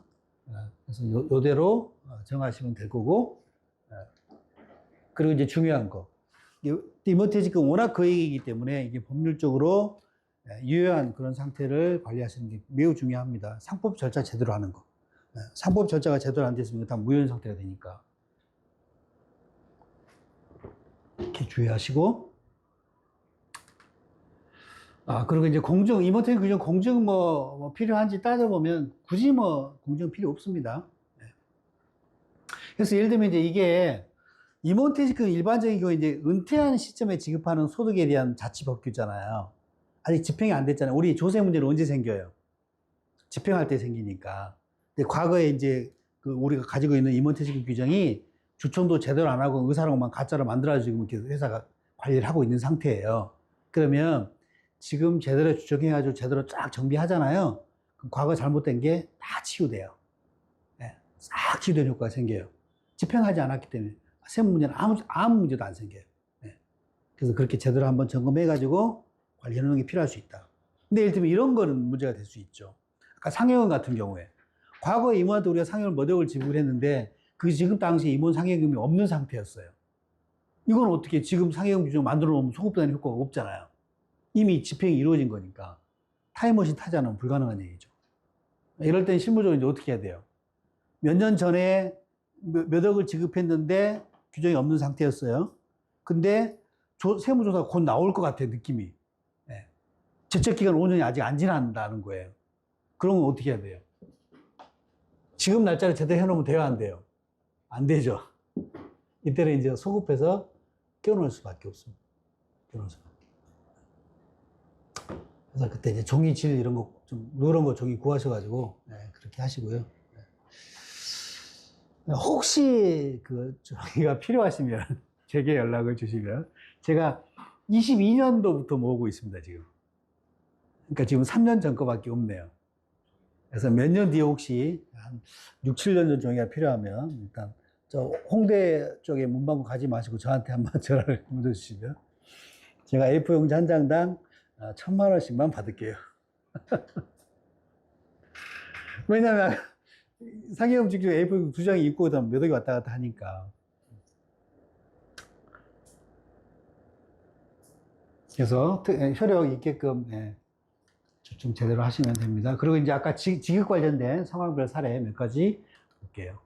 Speaker 1: 그래서 요대로 정하시면 될 거고, 그리고 이제 중요한 거, 임원퇴직금 워낙 거액이기 때문에 이게 법률적으로 유효한 그런 상태를 관리하시는 게 매우 중요합니다. 상법 절차 제대로 하는 거. 상법 절차가 제대로 안 됐으면 다 무효인 상태가 되니까 이렇게 주의하시고, 그리고 이제 공증, 임원퇴직 규정 공증 뭐 필요한지 따져보면 굳이 뭐 공증 필요 없습니다. 그래서 예를 들면 이제 이게 임원퇴직금 일반적인 경우에 이제 은퇴한 시점에 지급하는 소득에 대한 자치법규잖아요. 아직 집행이 안 됐잖아요. 우리 조세 문제는 언제 생겨요? 집행할 때 생기니까. 근데 과거에 이제 그 우리가 가지고 있는 임원퇴직금 규정이 주총도 제대로 안 하고 의사록만 가짜로 만들어가지고 이렇게 회사가 관리를 하고 있는 상태예요. 그러면 지금 제대로 주정해가지고 제대로 쫙 정비하잖아요. 그럼 과거 잘못된 게 다 치유돼요. 네, 싹 치유되는 효과가 생겨요. 집행하지 않았기 때문에 세무 문제는 아무 문제도 안 생겨요. 네. 그래서 그렇게 제대로 한번 점검해가지고 관리해 놓는 게 필요할 수 있다. 근데 예를 들면 이런 거는 문제가 될 수 있죠. 아까 상여금 같은 경우에 과거에 임원한테 우리가 상여금 몇 억을 지불했는데 그 지금 당시에 임원 상여금이 없는 상태였어요. 이건 어떻게 지금 상여금 규정 만들어 놓으면 소급되는 효과가 없잖아요. 이미 집행이 이루어진 거니까 타임머신 타지 않으면 불가능한 얘기죠. 이럴 땐 실무적으로 이제 어떻게 해야 돼요? 몇 년 전에 몇 억을 지급했는데 규정이 없는 상태였어요. 근데 세무조사가 곧 나올 것 같아요, 느낌이. 네. 제척기간 5년이 아직 안 지난다는 거예요. 그러면 어떻게 해야 돼요? 지금 날짜를 제대로 해놓으면 돼요, 안 돼요? 안 되죠. 이때는 이제 소급해서 껴놓을 수밖에 없습니다. 껴놓을 수밖에. 그래서 그때 이제 종이질 이런 거 좀 누런 거 종이 구하셔가지고 그렇게 하시고요. 혹시 그 종이가 필요하시면 제게 연락을 주시면 제가 22년도부터 모으고 있습니다, 지금. 그러니까 지금 3년 전 거밖에 없네요. 그래서 몇 년 뒤에 혹시 한 6, 7년 전 종이가 필요하면 일단 저 홍대 쪽에 문방구 가지 마시고 저한테 한번 전화를 주시면 제가 A4용지 한 장당 1,000만 원씩만 받을게요. 왜냐면 상여금 직접 A4 두 장이 있고 그다음 몇 억이 왔다 갔다 하니까. 그래서 효력 있게끔 좀 제대로 하시면 됩니다. 그리고 이제 아까 지급 관련된 상황별 사례 몇 가지 볼게요.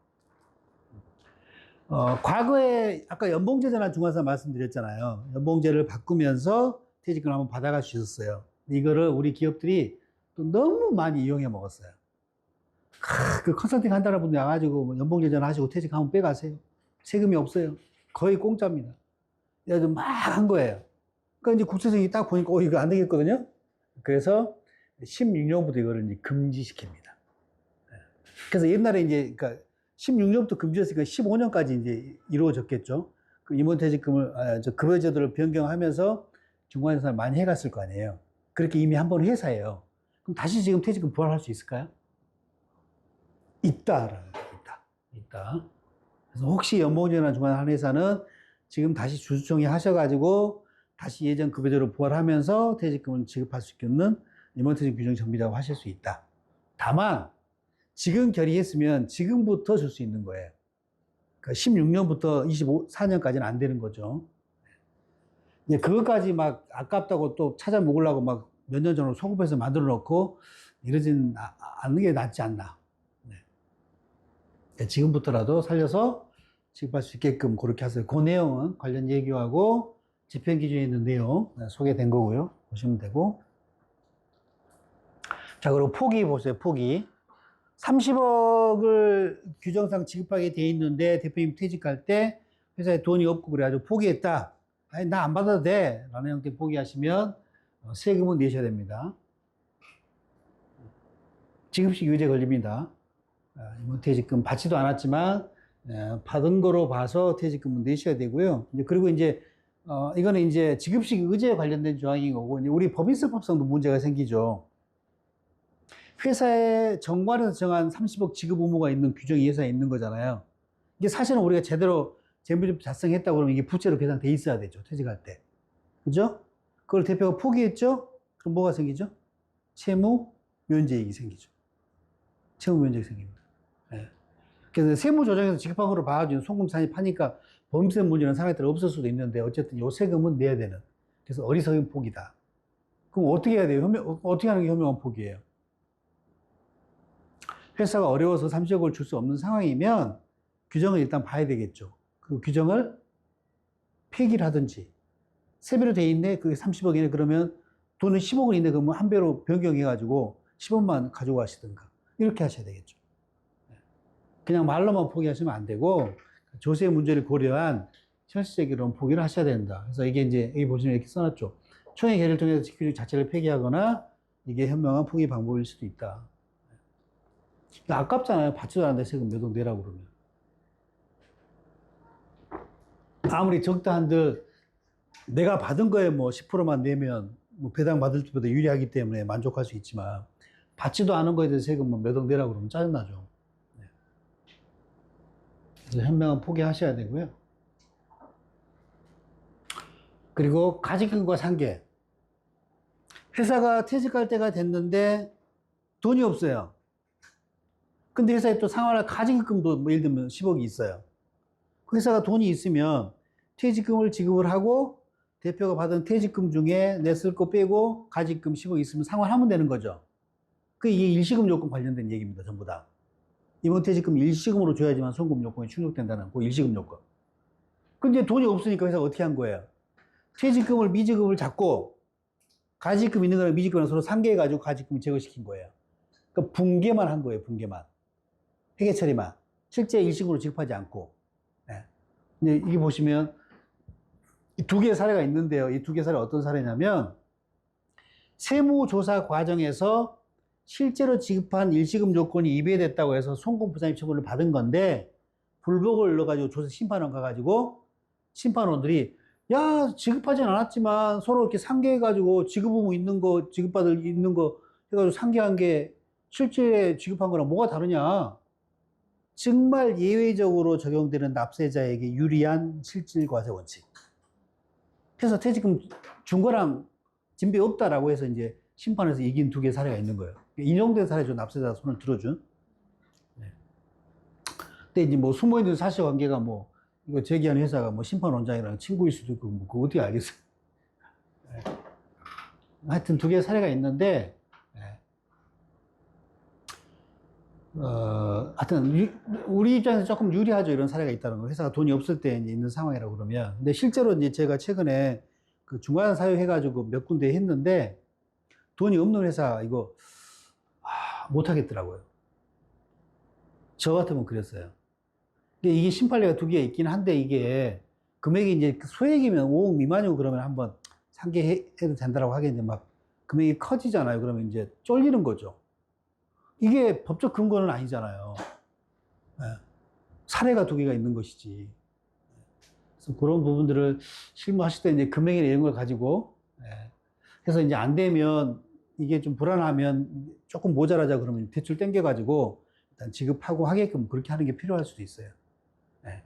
Speaker 1: 과거에 아까 연봉제도나 중환사 말씀드렸잖아요. 연봉제를 바꾸면서 퇴직금 한번 받아갈 수 있었어요. 이거를 우리 기업들이 또 너무 많이 이용해 먹었어요. 그 컨설팅 한다는 분들 와가지고 뭐 연봉 제전하시고 퇴직하면 빼가세요. 세금이 없어요. 거의 공짜입니다. 그래서 막 한 거예요. 그러니까 이제 국세청이 딱 보니까 이거 안 되겠거든요. 그래서 16년부터 이거를 이제 금지시킵니다. 그래서 옛날에 이제 그러니까 16년부터 금지했으니까 15년까지 이제 이루어졌겠죠. 그 임원퇴직금을 급여제도를 변경하면서 중간에서 많이 해갔을 거 아니에요. 그렇게 이미 한 번 회사예요. 그럼 다시 지금 퇴직금 부활할 수 있을까요? 있다라는 거 있다. 그래서 혹시 연봉제나 중간한 회사는 지금 다시 주주총회 하셔가지고 다시 예전 급여제로 부활하면서 퇴직금을 지급할 수 있는 임원퇴직 규정 정비라고 하실 수 있다. 다만 지금 결의했으면 지금부터 줄 수 있는 거예요. 그러니까 16년부터 24년까지는 안 되는 거죠. 이제 그것까지 막 아깝다고 또 찾아 먹으려고 막 몇 년 전으로 소급해서 만들어 놓고 이러진 않는 게 낫지 않나. 네. 지금부터라도 살려서 지급할 수 있게끔 그렇게 하세요. 그 내용은 관련 얘기하고 집행 기준에 있는 내용 소개된 거고요. 보시면 되고. 자, 그리고 포기 보세요. 포기. 30억을 규정상 지급하게 돼 있는데 대표님 퇴직할 때 회사에 돈이 없고 그래가지고 포기했다. 아니, 나 안 받아도 돼. 라는 형태 포기하시면 세금은 내셔야 됩니다. 지급식 유죄 걸립니다. 퇴직금 받지도 않았지만 받은 거로 봐서 퇴직금은 내셔야 되고요. 그리고 이제 이거는 이제 지급식 의제에 관련된 조항인 거고 우리 법인세법상도 문제가 생기죠. 회사의 정관에서 정한 30억 지급 의무가 있는 규정이 회사에 있는 거잖아요. 이게 사실은 우리가 제대로 재무제표 작성했다고 그러면 이게 부채로 계산돼 있어야 되죠. 퇴직할 때. 그죠? 그걸 대표가 포기했죠? 그럼 뭐가 생기죠? 채무 면제액이 생기죠. 채무 면제액이 생깁니다. 네. 그래서 세무조정에서 지급한 거로 봐가지고 송금 산입하니까 범죄 문제는 상황에 따라 없을 수도 있는데 어쨌든 요 세금은 내야 되는. 그래서 어리석은 포기다. 그럼 어떻게 해야 돼요? 어떻게 하는 게 현명한 포기예요? 회사가 어려워서 30억을 줄 수 없는 상황이면 규정을 일단 봐야 되겠죠. 그 규정을 폐기를 하든지 세배로 돼 있네. 그게 30억이네. 그러면 돈은 10억은 있네. 그러면 한 배로 변경해가지고 10억만 가져가시든가 이렇게 하셔야 되겠죠. 그냥 말로만 포기하시면 안 되고 조세 문제를 고려한 현실적인 포기를 하셔야 된다. 그래서 이게 이제 여기 보시면 이렇게 써놨죠. 총회 결의를 통해서 지키규정 자체를 폐기하거나 이게 현명한 포기 방법일 수도 있다. 아깝잖아요. 받지도 않는데 세금 몇 억 내라고 그러면. 아무리 적다 한들 내가 받은 거에 뭐 10%만 내면 뭐 배당 받을 때보다 유리하기 때문에 만족할 수 있지만 받지도 않은 거에 대해서 세금 몇 억 내라고 그러면 짜증나죠. 네. 그래서 현명한 포기하셔야 되고요. 그리고 가직금과 상계. 회사가 퇴직할 때가 됐는데 돈이 없어요. 근데 회사에 또 상환할 가직금도 뭐 예를 들면 10억이 있어요. 회사가 돈이 있으면 퇴직금을 지급을 하고 대표가 받은 퇴직금 중에 냈을 거 빼고 가직금 10억 있으면 상환하면 되는 거죠. 이게 일시금 요건 관련된 얘기입니다. 전부 다. 이번 퇴직금 일시금으로 줘야지만 송금 요건이 충족된다는 그 일시금 요건. 근데 돈이 없으니까 회사가 어떻게 한 거예요? 퇴직금을 미지급을 잡고 가직금 있는 거랑 미지급이랑 서로 상계해가지고 가직금을 제거시킨 거예요. 그러니까 붕괴만 한 거예요. 붕괴만. 회계 처리만. 실제 일시금으로 지급하지 않고. 네. 근데 이게 보시면 이 두 개의 사례가 있는데요. 이 두 개의 사례가 어떤 사례냐면 세무조사 과정에서 실제로 지급한 일시금 요건이 위배됐다고 해서 송금 부산입 처분을 받은 건데 불복을 넣어가지고 조사 심판원 가가지고 심판원들이 야 지급하진 않았지만 서로 이렇게 상계해가지고 지급 의무 있는 거 지급받을 있는 거 해가지고 상계한 게 실제 지급한 거랑 뭐가 다르냐. 정말 예외적으로 적용되는 납세자에게 유리한 실질과세 원칙. 그래서 퇴직금 준 거랑 진배 없다라고 해서 이제 심판에서 이긴 두 개의 사례가 있는 거예요. 인용된 사례죠. 납세자 손을 들어준. 네. 근데 이제 뭐 숨어있는 사실관계가 뭐 이거 제기하는 회사가 뭐 심판원장이랑 친구일 수도 있고 뭐 그거 어떻게 알겠어요. 네. 하여튼 두 개의 사례가 있는데 네. 하여튼 우리 입장에서 조금 유리하죠. 이런 사례가 있다는 거. 회사가 돈이 없을 때 이제 있는 상황이라고 그러면. 근데 실제로 이제 제가 최근에 그 중간 사유 해가지고 몇 군데 했는데 돈이 없는 회사 이거 못 하겠더라고요. 저 같으면 그랬어요. 근데 이게 심판례가 두 개가 있긴 한데 이게 금액이 이제 소액이면 5억 미만이고 그러면 한번 상계해도 된다라고 하겠는데 막 금액이 커지잖아요. 그러면 이제 쫄리는 거죠. 이게 법적 근거는 아니잖아요. 예. 사례가 두 개가 있는 것이지. 그래서 그런 부분들을 실무하실 때 이제 금액이나 이런 걸 가지고, 예. 해서 이제 안 되면 이게 좀 불안하면 조금 모자라자 그러면 대출 땡겨가지고 일단 지급하고 하게끔 그렇게 하는 게 필요할 수도 있어요. 예.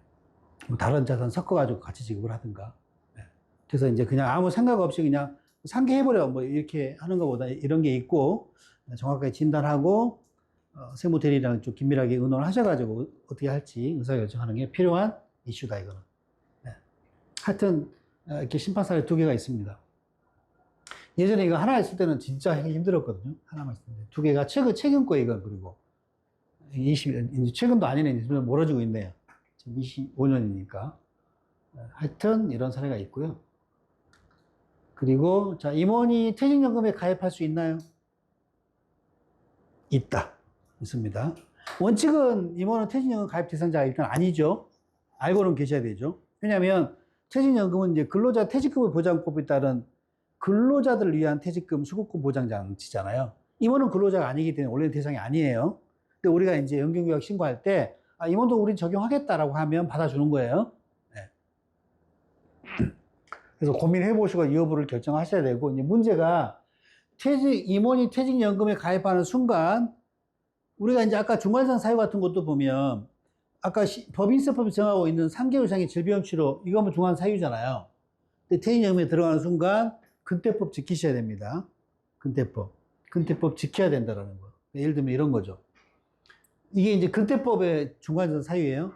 Speaker 1: 뭐 다른 자산 섞어가지고 같이 지급을 하든가. 예. 그래서 이제 그냥 아무 생각 없이 그냥 상계해버려. 뭐 이렇게 하는 것보다 이런 게 있고 정확하게 진단하고 세무 대리랑 좀 긴밀하게 의논을 하셔가지고 어떻게 할지 의사결정하는 게 필요한 이슈다 이거는. 네. 하여튼 이렇게 심판 사례 두 개가 있습니다. 예전에 이거 하나 있을 때는 진짜 하기 힘들었거든요. 하나만 있을 때. 두 개가 최근 거 이건 그리고 이제 최근도 아니네. 이제 멀어지고 있네요. 지금 25년이니까. 하여튼 이런 사례가 있고요. 그리고 자 임원이 퇴직연금에 가입할 수 있나요? 있다. 있습니다. 원칙은 임원은 퇴직연금 가입 대상자가 일단 아니죠. 알고는 계셔야 되죠. 왜냐하면 퇴직연금은 이제 근로자 퇴직금의 보장법에 따른 근로자들을 위한 퇴직금 수급금 보장 장치잖아요. 임원은 근로자가 아니기 때문에 원래는 대상이 아니에요. 근데 우리가 이제 연금개혁 신고할 때 임원도 우린 적용하겠다라고 하면 받아주는 거예요. 네. 그래서 고민해 보시고 이 여부를 결정하셔야 되고 이제 문제가 임원이 퇴직연금에 가입하는 순간 우리가 이제 아까 중간상 사유 같은 것도 보면 아까 법인세법이 정하고 있는 3개월 이상의 질병치료 이거 뭐 중간 사유잖아요. 근데 퇴직연금에 들어가는 순간 근태법 지키셔야 됩니다. 근태법 지켜야 된다라는 거. 예를 들면 이런 거죠. 이게 이제 근태법의 중간상 사유예요.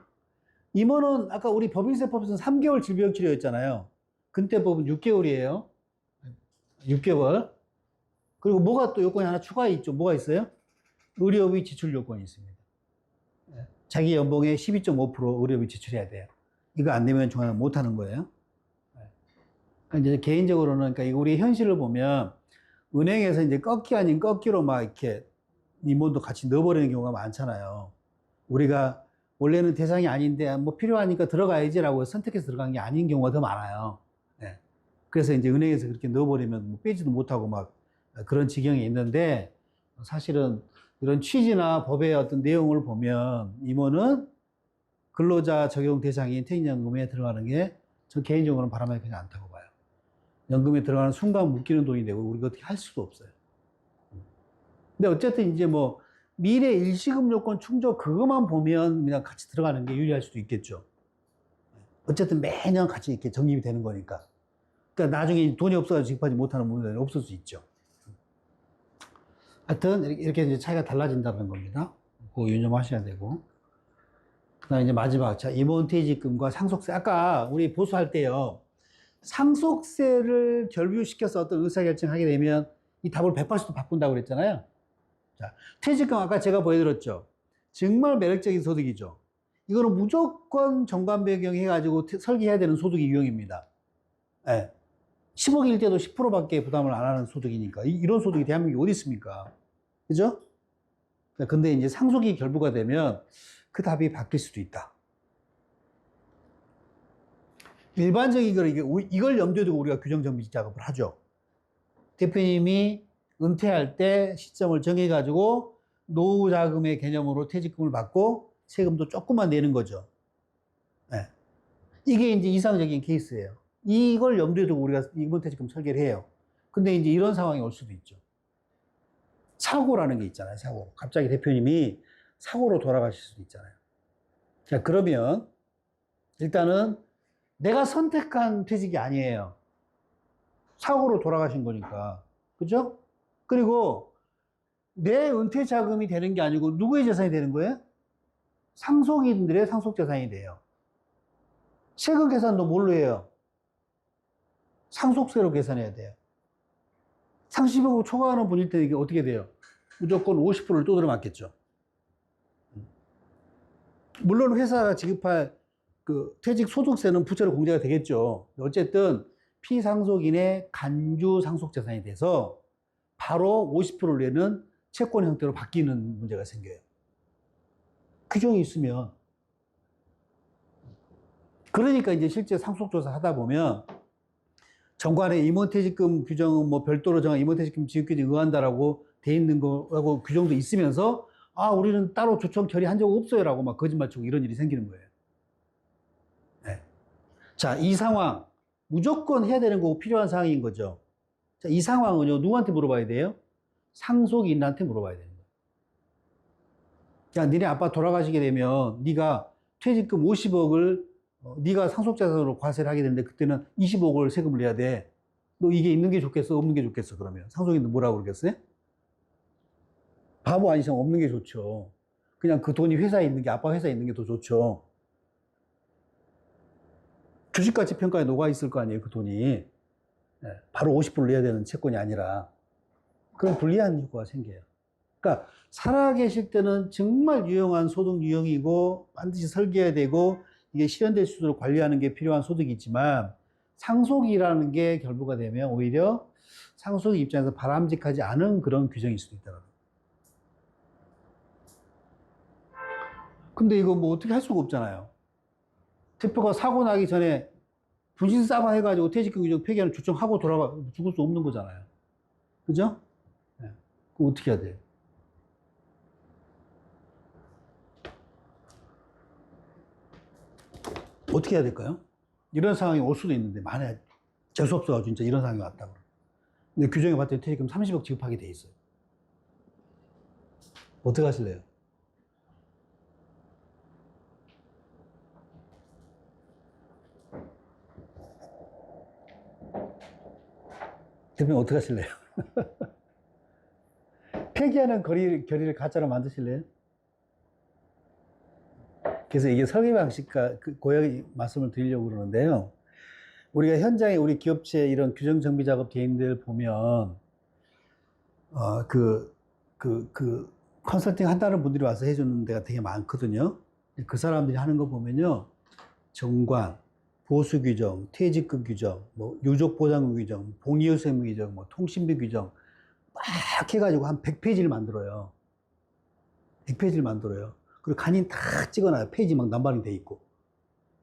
Speaker 1: 임원은 아까 우리 법인세법에서는 3개월 질병치료였잖아요. 근태법은 6개월이에요. 6개월. 그리고 뭐가 또 요건이 하나 추가해 있죠. 뭐가 있어요? 의료비 지출 요건이 있습니다. 자기 연봉의 12.5% 의료비 지출해야 돼요. 이거 안 되면 중간에 못 하는 거예요. 그러니까 이제 개인적으로는, 그러니까 우리 현실을 보면, 은행에서 이제 꺾기 아닌 꺾기로 막 이렇게 임원도 같이 넣어버리는 경우가 많잖아요. 우리가 원래는 대상이 아닌데 뭐 필요하니까 들어가야지라고 선택해서 들어간 게 아닌 경우가 더 많아요. 네. 그래서 이제 은행에서 그렇게 넣어버리면 뭐 빼지도 못하고 막 그런 지경이 있는데 사실은 이런 취지나 법의 어떤 내용을 보면 임원은 근로자 적용 대상인 퇴직연금에 들어가는 게 전 개인적으로는 바람직하지 않다고 봐요. 연금에 들어가는 순간 묶이는 돈이 되고 우리가 어떻게 할 수도 없어요. 근데 어쨌든 이제 뭐 미래 일시금 요건 충족 그것만 보면 그냥 같이 들어가는 게 유리할 수도 있겠죠. 어쨌든 매년 같이 이렇게 적립이 되는 거니까. 그러니까 나중에 돈이 없어서 지급하지 못하는 부분이 없을 수 있죠. 하여튼 이렇게 이제 차이가 달라진다는 겁니다. 그거 유념하셔야 되고. 그다음에 이제 마지막 자 임원퇴직금과 상속세. 아까 우리 보수할 때요. 상속세를 결부시켜서 어떤 의사결정하게 되면 이 답을 180도 바꾼다고 그랬잖아요. 자, 퇴직금 아까 제가 보여드렸죠. 정말 매력적인 소득이죠. 이거는 무조건 정관 변경해가지고 설계해야 되는 소득이 유형입니다. 네. 10억일 때도 10%밖에 부담을 안 하는 소득이니까. 이런 소득이 대한민국에 어디 있습니까? 그죠? 근데 이제 상속이 결부가 되면 그 답이 바뀔 수도 있다. 일반적인 이걸 염두에 두고 우리가 규정정비 작업을 하죠. 대표님이 은퇴할 때 시점을 정해가지고 노후 자금의 개념으로 퇴직금을 받고 세금도 조금만 내는 거죠. 네. 이게 이제 이상적인 케이스예요. 이걸 염두에 두고 우리가 임원퇴직금 설계를 해요. 근데 이제 이런 상황이 올 수도 있죠. 사고라는 게 있잖아요, 사고. 갑자기 대표님이 사고로 돌아가실 수도 있잖아요. 자, 그러면 일단은 내가 선택한 퇴직이 아니에요. 사고로 돌아가신 거니까. 그죠? 그리고 내 은퇴 자금이 되는 게 아니고 누구의 재산이 되는 거예요? 상속인들의 상속 재산이 돼요. 세금 계산도 뭘로 해요? 상속세로 계산해야 돼요. 30억 초과하는 분일 때 이게 어떻게 돼요? 무조건 50%를 두드려 맞겠죠. 물론 회사가 지급할 그 퇴직 소득세는 부채로 공제가 되겠죠. 어쨌든 피상속인의 간주 상속 재산이 돼서 바로 50%를 내는 채권 형태로 바뀌는 문제가 생겨요. 규정이 있으면. 그러니까 이제 실제 상속조사 하다 보면 정관에 임원퇴직금 규정은 뭐 별도로 정한 임원퇴직금 지급규정에 의한다라고 돼 있는 거하고 규정도 있으면서 아, 우리는 따로 조정 처리한 적 없어요라고 막 거짓말 치고 이런 일이 생기는 거예요. 네. 자, 이 상황 무조건 해야 되는 거고 필요한 상황인 거죠. 자, 이 상황은요, 누구한테 물어봐야 돼요? 상속인한테 물어봐야 되는 거예요. 야, 니네 아빠 돌아가시게 되면 네가 퇴직금 50억을 네가 상속자산으로 과세를 하게 되는데 그때는 20억을 세금을 내야 돼. 너 이게 있는 게 좋겠어? 없는 게 좋겠어? 그러면 상속인도 뭐라고 그러겠어요? 바보 아니시면 없는 게 좋죠. 그냥 그 돈이 회사에 있는 게, 아빠 회사에 있는 게 더 좋죠. 주식가치 평가에 녹아 있을 거 아니에요, 그 돈이. 네, 바로 50%를 내야 되는 채권이 아니라. 그런 불리한 효과가 생겨요. 그러니까 살아계실 때는 정말 유용한 소득 유형이고 반드시 설계해야 되고 이게 실현될 수 있도록 관리하는 게 필요한 소득이지만 상속이라는 게 결부가 되면 오히려 상속 입장에서 바람직하지 않은 그런 규정일 수도 있다는 거예요. 근데 이거 뭐 어떻게 할 수가 없잖아요. 대표가 사고 나기 전에 분신사바 해가지고 퇴직금 규정 폐기하는 조정하고 돌아가 죽을 수 없는 거잖아요. 그죠? 네. 그럼 어떻게 해야 돼요? 어떻게 해야 될까요? 이런 상황이 올 수도 있는데, 만약 재수없어가지고 진짜 이런 상황이 왔다고. 근데 규정에 봤더니 퇴직금 30억 지급하게 돼 있어요. 어떻게 하실래요? 대표님 어떻게 하실래요? 폐기하는 결의를 가짜로 만드실래요? 그래서 이게 설계 방식과 고역의 말씀을 드리려고 그러는데요. 우리가 현장에 우리 기업체 이런 규정 정비 작업 대행들 보면, 컨설팅 한다는 분들이 와서 해주는 데가 되게 많거든요. 그 사람들이 하는 거 보면요. 정관, 보수 규정, 퇴직금 규정, 뭐 유족보장금 규정, 봉의유세무 규정, 뭐 통신비 규정 막 해가지고 한 100페이지를 만들어요. 100페이지를 만들어요. 그리고 간인 다 찍어놔요. 페이지 막 남발이 돼 있고.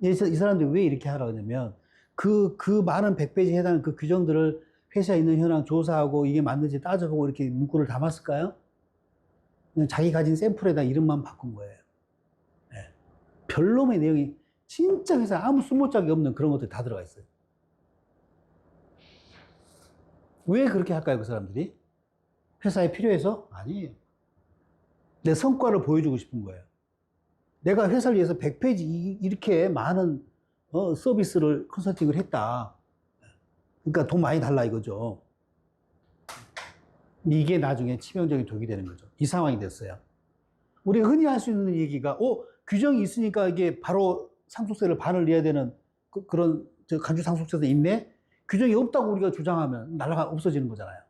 Speaker 1: 이 사람들이 왜 이렇게 하라고 하냐면 그 많은 100페이지에 해당하는 그 규정들을 회사에 있는 현황 조사하고 이게 맞는지 따져보고 이렇게 문구를 담았을까요? 그냥 자기 가진 샘플에다 이름만 바꾼 거예요. 네. 별놈의 내용이 진짜 회사에 아무 쓸모짝이 없는 그런 것들이 다 들어가 있어요. 왜 그렇게 할까요, 그 사람들이? 회사에 필요해서? 아니에요. 내 성과를 보여주고 싶은 거예요. 내가 회사를 위해서 100페이지 이렇게 많은 서비스를 컨설팅을 했다. 그러니까 돈 많이 달라 이거죠. 이게 나중에 치명적인 독이 되는 거죠. 이 상황이 됐어요. 우리가 흔히 할 수 있는 얘기가 규정이 있으니까 이게 바로 상속세를 반을 내야 되는 그런 간주 상속세도 있네? 규정이 없다고 우리가 주장하면 없어지는 거잖아요.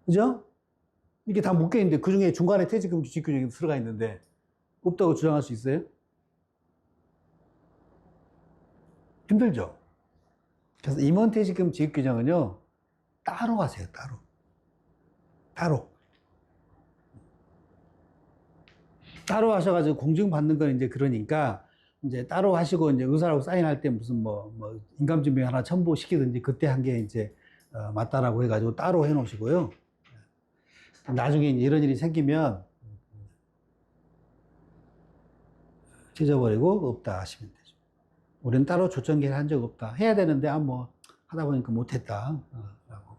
Speaker 1: 그죠? 이게 다 묶여 있는데 그 중에 중간에 퇴직금 규칙 규정이 들어가 있는데 없다고 주장할 수 있어요? 힘들죠? 그래서 임원퇴직금 지급 규정은요, 따로 하세요, 따로. 따로 하셔가지고 공증받는 건 이제 그러니까 이제 따로 하시고 이제 의사라고 사인할 때 무슨 뭐 인감증명 하나 첨부시키든지 그때 한 게 이제 맞다라고 해가지고 따로 해놓으시고요. 나중에 이제 이런 일이 생기면 찢어버리고 없다 하시면 되죠. 우리는 따로 조정계를 한 적 없다. 해야 되는데 하다 보니까 못했다 라고.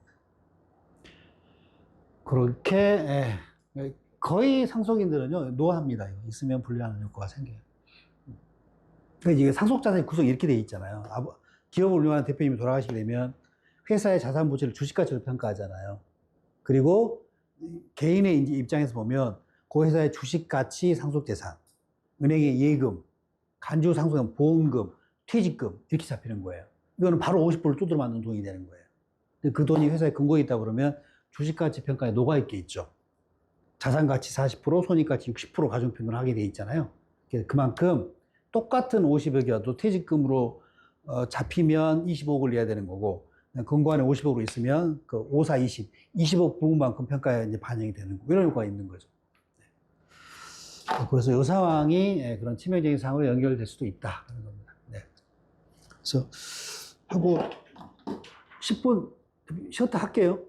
Speaker 1: 그렇게 거의 상속인들은요 노합니다. 이거 있으면 불리하는 효과가 생겨요. 그러니까 이게 상속자산의 구성이 이렇게 돼 있잖아요. 기업을 운영하는 대표님이 돌아가시게 되면 회사의 자산 부채를 주식가치로 평가하잖아요. 그리고 개인의 이제 입장에서 보면 그 회사의 주식가치 상속재산, 은행의 예금, 간주 상속금, 보험금, 퇴직금 이렇게 잡히는 거예요. 이거는 바로 50%를 두드려 맞는 돈이 되는 거예요. 그 돈이 회사에 근거에 있다 그러면 주식가치 평가에 녹아있게 있죠. 자산가치 40%, 손익가치 60% 가중평균을 하게 돼 있잖아요. 그만큼 똑같은 50억이라도 퇴직금으로 잡히면 25억을 내야 되는 거고 근거안에 50억으로 있으면 그 5, 4, 20억 부분만큼 평가에 이제 반영이 되는 거 이런 효과가 있는 거죠. 그래서 이 상황이 그런 치명적인 상황으로 연결될 수도 있다. 그런 겁니다. 네. 그래서 하고 10분 쉬었다 할게요.